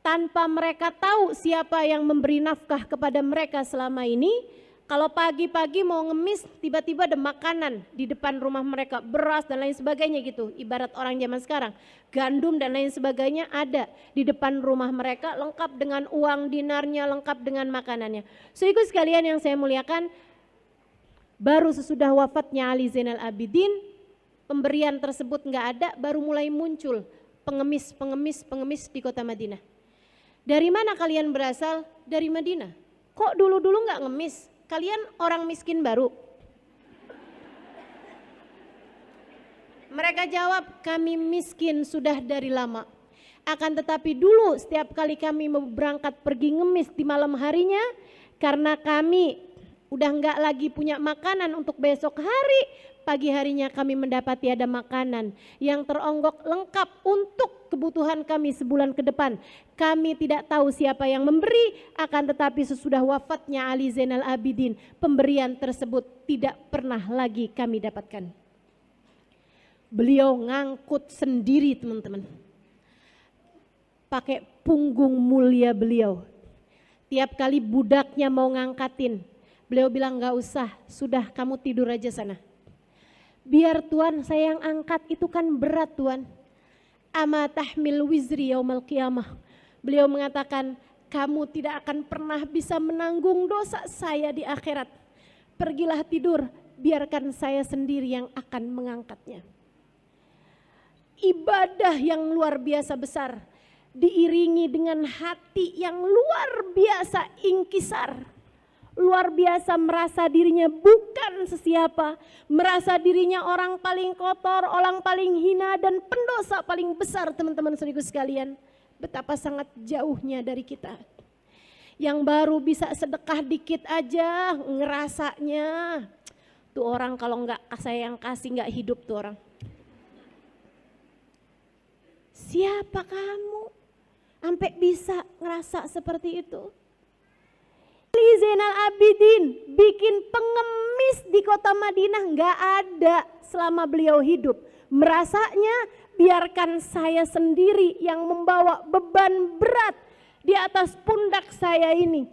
[SPEAKER 1] Tanpa mereka tahu siapa yang memberi nafkah kepada mereka selama ini. Kalau pagi-pagi mau ngemis, tiba-tiba ada makanan di depan rumah mereka, beras dan lain sebagainya gitu. Ibarat orang zaman sekarang, gandum dan lain sebagainya ada di depan rumah mereka, lengkap dengan uang dinarnya, lengkap dengan makanannya. Saudaraku sekalian yang saya muliakan, baru sesudah wafatnya Ali Zainal Abidin, pemberian tersebut nggak ada, baru mulai muncul pengemis di kota Madinah. Dari mana kalian berasal? Dari Madinah. Kok dulu-dulu nggak ngemis? Kalian orang miskin baru? Mereka jawab, kami miskin sudah dari lama. Akan tetapi dulu setiap kali kami mau berangkat pergi ngemis di malam harinya, karena kami udah nggak lagi punya makanan untuk besok hari, pagi harinya kami mendapati ada makanan yang teronggok lengkap untuk kebutuhan kami sebulan ke depan. Kami tidak tahu siapa yang memberi, akan tetapi sesudah wafatnya Ali Zainal Abidin, pemberian tersebut tidak pernah lagi kami dapatkan. Beliau ngangkut sendiri, teman-teman. Pakai punggung mulia beliau. Tiap kali budaknya mau ngangkatin, beliau bilang, gak usah, sudah kamu tidur aja sana. Biar Tuhan saya yang angkat, itu kan berat Tuhan. Ama tahmil wizri yaumal qiyamah. Beliau mengatakan, kamu tidak akan pernah bisa menanggung dosa saya di akhirat. Pergilah tidur, biarkan saya sendiri yang akan mengangkatnya. Ibadah yang luar biasa besar, diiringi dengan hati yang luar biasa ingkisar. Luar biasa merasa dirinya bukan sesiapa, merasa dirinya orang paling kotor, orang paling hina dan pendosa paling besar, teman-teman saudaraku sekalian. Betapa sangat jauhnya dari kita. Yang baru bisa sedekah dikit aja ngerasanya, tuh orang kalau nggak saya yang kasih nggak hidup tuh orang. Siapa kamu sampai bisa ngerasa seperti itu? Ali Zainal Abidin bikin pengemis di kota Madinah nggak ada selama beliau hidup. Merasanya biarkan saya sendiri yang membawa beban berat di atas pundak saya ini.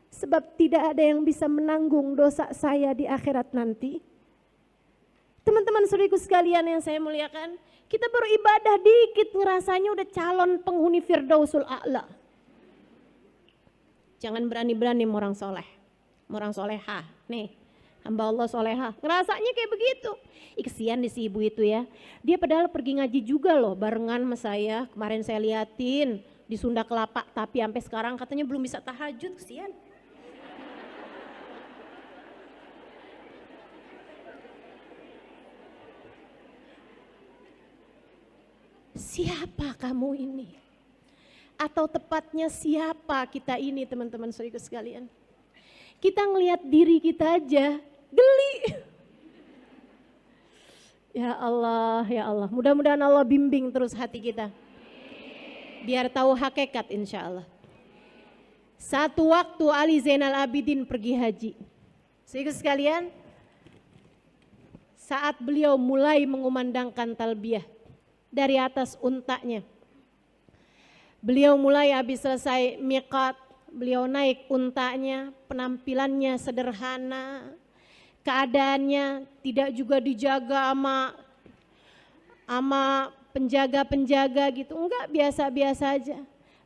[SPEAKER 1] Sebab tidak ada yang bisa menanggung dosa saya di akhirat nanti. Teman-teman saudaraku sekalian yang saya muliakan, kita baru ibadah dikit ngerasanya udah calon penghuni Firdausul A'la. Jangan berani-berani orang soleh, orang soleha. Nih, hamba Allah soleha. Ngerasanya kayak begitu. Kesian di si ibu itu ya. Dia padahal pergi ngaji juga loh barengan sama saya. Kemarin saya liatin di Sunda Kelapa. Tapi sampai sekarang katanya belum bisa tahajud, kesian. Siapa kamu ini? Atau tepatnya siapa kita ini teman-teman saudaraku sekalian. Kita ngelihat diri kita aja geli. Ya Allah, mudah-mudahan Allah bimbing terus hati kita. Biar tahu hakikat insya Allah. Satu waktu Ali Zainal Abidin pergi haji. Saudaraku sekalian, saat beliau mulai mengumandangkan talbiyah dari atas untanya. Beliau mulai habis selesai miqat, beliau naik untanya, penampilannya sederhana, keadaannya tidak juga dijaga sama penjaga-penjaga gitu, enggak, biasa-biasa aja.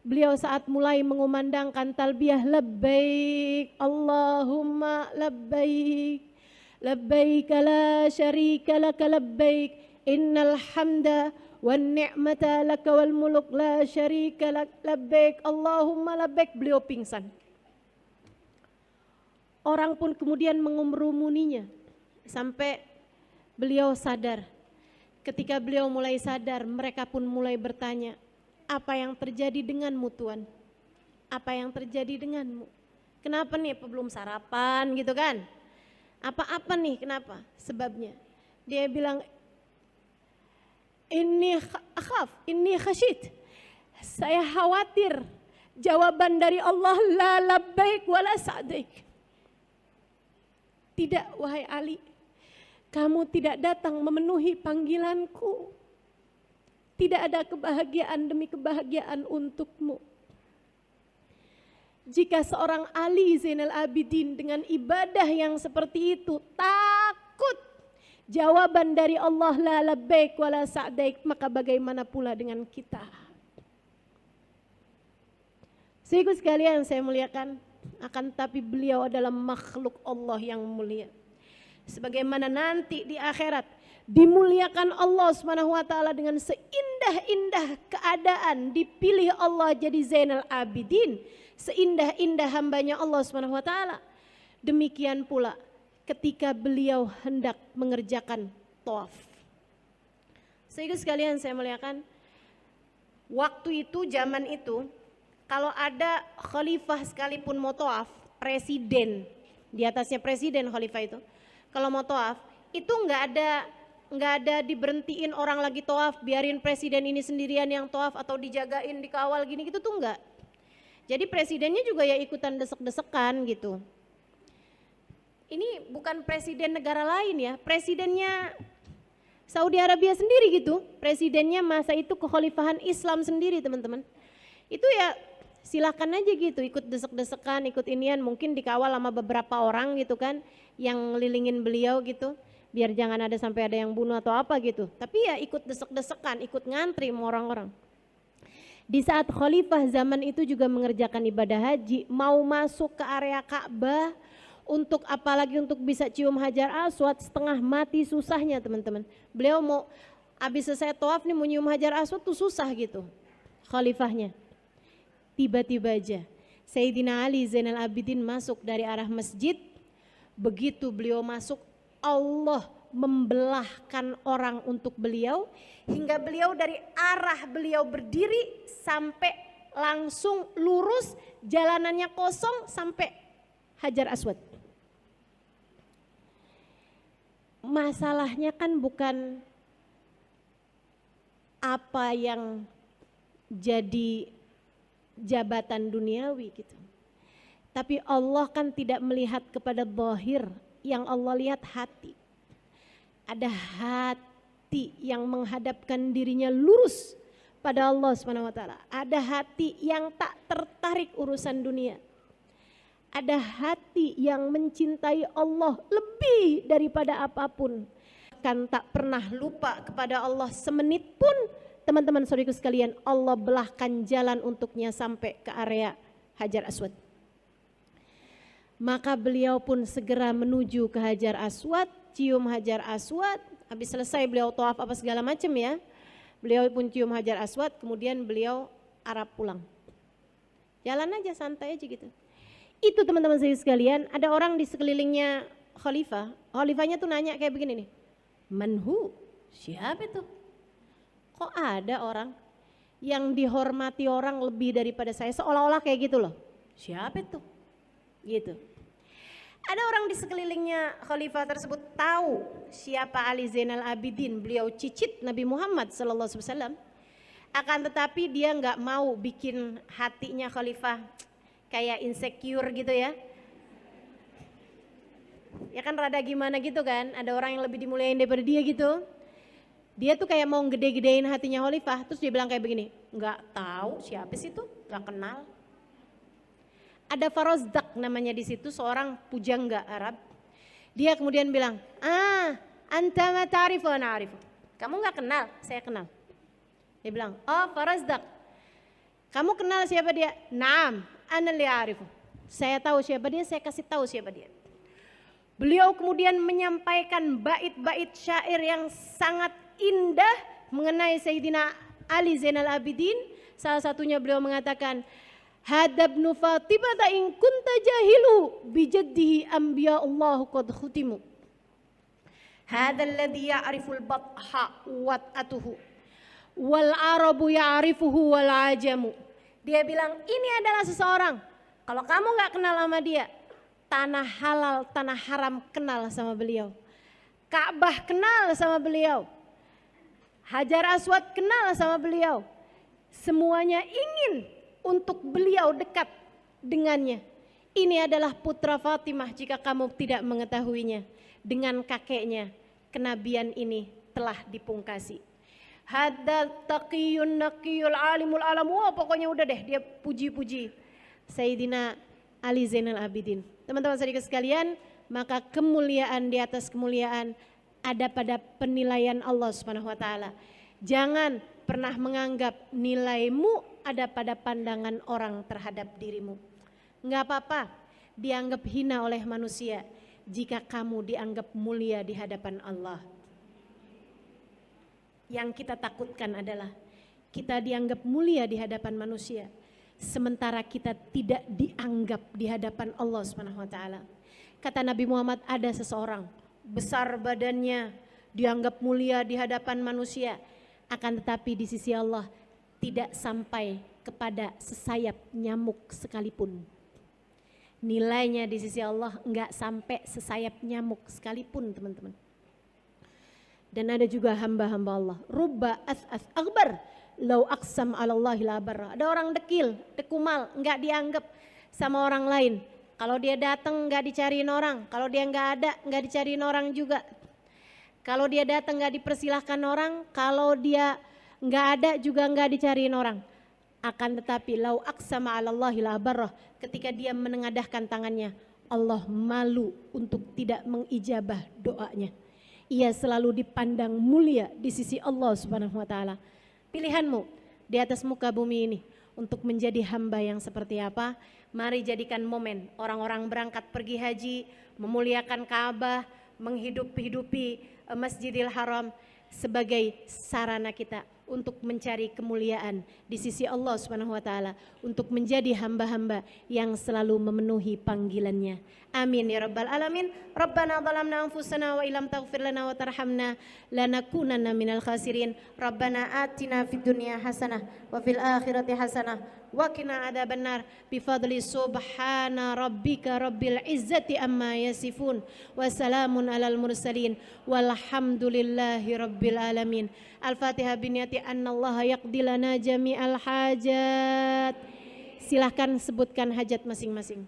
[SPEAKER 1] Beliau saat mulai mengumandangkan talbiyah, labbaik Allahumma labbaik, labbaik la syarika laka labbaik, innal hamda wan ni'mata laka wal muluk la syarika lak, labbaik Allahumma labbaik. Beliau pingsan. Orang pun kemudian mengerumuninya sampai beliau sadar. Ketika beliau mulai sadar, mereka pun mulai bertanya, apa yang terjadi denganmu Tuan? Apa yang terjadi denganmu? Kenapa nih, apa belum sarapan gitu kan? Apa-apa nih, kenapa? Sebabnya. Dia bilang, Inni akhaf, inni khasyid. Saya khawatir jawaban dari Allah la labbaik wala sa'daik. Tidak wahai Ali, kamu tidak datang memenuhi panggilanku. Tidak ada kebahagiaan demi kebahagiaan untukmu. Jika seorang Ali Zainal Abidin dengan ibadah yang seperti itu takut jawaban dari Allah la labbaik wala sa'daik, maka bagaimana pula dengan kita? Saudaraku sekalian saya muliakan, akan tapi beliau adalah makhluk Allah yang mulia. Sebagaimana nanti di akhirat dimuliakan Allah Subhanahu wa taala dengan seindah-indah keadaan dipilih Allah jadi Zainal Abidin, seindah-indah hambanya Allah Subhanahu wa taala. Demikian pula ketika beliau hendak mengerjakan tawaf. Saudara sekalian saya muliakan, waktu itu, zaman itu, kalau ada khalifah sekalipun mau tawaf, presiden, di atasnya presiden khalifah itu, kalau mau tawaf, itu nggak ada diberhentiin orang lagi tawaf, biarin presiden ini sendirian yang tawaf atau dijagain, dikawal gini gitu tuh enggak. Jadi presidennya juga ya ikutan desek-desekan gitu. Ini bukan presiden negara lain ya, presidennya Saudi Arabia sendiri gitu, presidennya masa itu kekhalifahan Islam sendiri teman-teman. Itu ya silakan aja gitu, ikut desek-desekan, ikut inian, mungkin dikawal sama beberapa orang gitu kan, yang ngelilingin beliau gitu, biar jangan ada sampai ada yang bunuh atau apa gitu. Tapi ya ikut desek-desekan, ikut ngantri sama orang-orang. Di saat khalifah zaman itu juga mengerjakan ibadah haji, mau masuk ke area Ka'bah, untuk apalagi untuk bisa cium Hajar Aswad, setengah mati susahnya teman-teman. Beliau mau habis selesai tawaf nih mau nyium Hajar Aswad tuh susah gitu khalifahnya. Tiba-tiba aja Sayyidina Ali Zainal Abidin masuk dari arah masjid. Begitu beliau masuk, Allah membelahkan orang untuk beliau, hingga beliau dari arah beliau berdiri sampai langsung lurus, jalanannya kosong sampai Hajar Aswad. Masalahnya kan bukan apa yang jadi jabatan duniawi gitu. Tapi Allah kan tidak melihat kepada zahir, yang Allah lihat hati. Ada hati yang menghadapkan dirinya lurus pada Allah Subhanahu wa taala. Ada hati yang tak tertarik urusan dunia. Ada hati yang mencintai Allah lebih daripada apapun. Kan tak pernah lupa kepada Allah semenit pun. Teman-teman saudaraku sekalian, Allah belahkan jalan untuknya sampai ke area Hajar Aswad. Maka beliau pun segera menuju ke Hajar Aswad, cium Hajar Aswad. Habis selesai beliau tawaf apa segala macam ya. Beliau pun cium Hajar Aswad, kemudian beliau arah pulang. Jalan aja santai aja gitu. Itu teman-teman saya sekalian, ada orang di sekelilingnya khalifah. Khalifahnya tuh nanya kayak begini nih. Manhu? Siapa itu? Kok ada orang yang dihormati orang lebih daripada saya, seolah-olah kayak gitu loh. Siapa itu? Gitu. Ada orang di sekelilingnya khalifah tersebut tahu siapa Ali Zainal Abidin, beliau cicit Nabi Muhammad SAW. Akan tetapi dia nggak mau bikin hatinya khalifah kayak insecure gitu ya. Ya kan rada gimana gitu kan, ada orang yang lebih dimuliain daripada dia gitu. Dia tuh kayak mau gede-gedein hatinya khalifah, terus dia bilang kayak begini, nggak tahu siapa sih itu, nggak kenal. Ada Farazdak namanya di situ, seorang pujangga Arab. Dia kemudian bilang, anta ma ta'rifu ana a'rifu. Kamu nggak kenal, saya kenal. Dia bilang, oh Farazdak, kamu kenal siapa dia? Naam, ana li a'rifu. Saya tahu siapa dia, saya kasih tahu siapa dia. Beliau kemudian menyampaikan bait-bait syair yang sangat indah mengenai Sayyidina Ali Zainal Abidin. Salah satunya beliau mengatakan, hadabnu Fatimah in kunta jahilu bijaddihi anbiya'ullahu qad khutimu. Hadzal ladzi ya'riful batha wat'atuhu wal arabu ya'rifuhu wal ajamu. Dia bilang, ini adalah seseorang, kalau kamu nggak kenal sama dia, tanah halal, tanah haram kenal sama beliau. Ka'bah kenal sama beliau. Hajar Aswad kenal sama beliau. Semuanya ingin untuk beliau dekat dengannya. Ini adalah putra Fatimah jika kamu tidak mengetahuinya. Dengan kakeknya, kenabian ini telah dipungkasi. Hadza taqiyun naqiyul alimul alam. Wah, pokoknya udah deh, dia puji-puji Sayyidina Ali Zainal Abidin. Teman-teman saudara sekalian, maka kemuliaan di atas kemuliaan ada pada penilaian Allah Subhanahu wa taala. Jangan pernah menganggap nilaimu ada pada pandangan orang terhadap dirimu. Enggak apa-apa dianggap hina oleh manusia jika kamu dianggap mulia di hadapan Allah. Yang kita takutkan adalah kita dianggap mulia di hadapan manusia, sementara kita tidak dianggap di hadapan Allah Subhanahu wa taala. Kata Nabi Muhammad, ada seseorang besar badannya, dianggap mulia di hadapan manusia, akan tetapi di sisi Allah tidak sampai kepada sesayap nyamuk sekalipun. Nilainya di sisi Allah enggak sampai sesayap nyamuk sekalipun, teman-teman. Dan ada juga hamba-hamba Allah, rubba as'as akbar lau aqsam 'alallahi la barra. Ada orang dekil, dekumal, enggak dianggap sama orang lain. Kalau dia datang enggak dicariin orang, kalau dia enggak ada enggak dicariin orang juga. Kalau dia datang enggak dipersilahkan orang, kalau dia enggak ada juga enggak dicariin orang. Akan tetapi lau aqsama 'alallahi la barra, ketika dia menengadahkan tangannya, Allah malu untuk tidak mengijabah doanya. Ia selalu dipandang mulia di sisi Allah Subhanahu wa taala. Pilihanmu di atas muka bumi ini untuk menjadi hamba yang seperti apa? Mari jadikan momen orang-orang berangkat pergi haji, memuliakan Ka'bah, menghidupi Masjidil Haram sebagai sarana kita untuk mencari kemuliaan di sisi Allah Subhanahu wa taala, untuk menjadi hamba-hamba yang selalu memenuhi panggilannya. Amin ya rabbal alamin. Rabbana zalamna anfusana wa illam taghfir lana wa tarhamna lanakunanna minal khasirin. Rabbana atina fid dunya hasanah wa fil akhirati hasanah wa qina adzabannar bi fadli subhana rabbika rabbil izzati amma yasifun wa salamun alal mursalin walhamdulillahi rabbil alamin. Al-Fatihah biniyati annallaha yaqdi lana jami'al hajat. Silahkan sebutkan hajat masing-masing.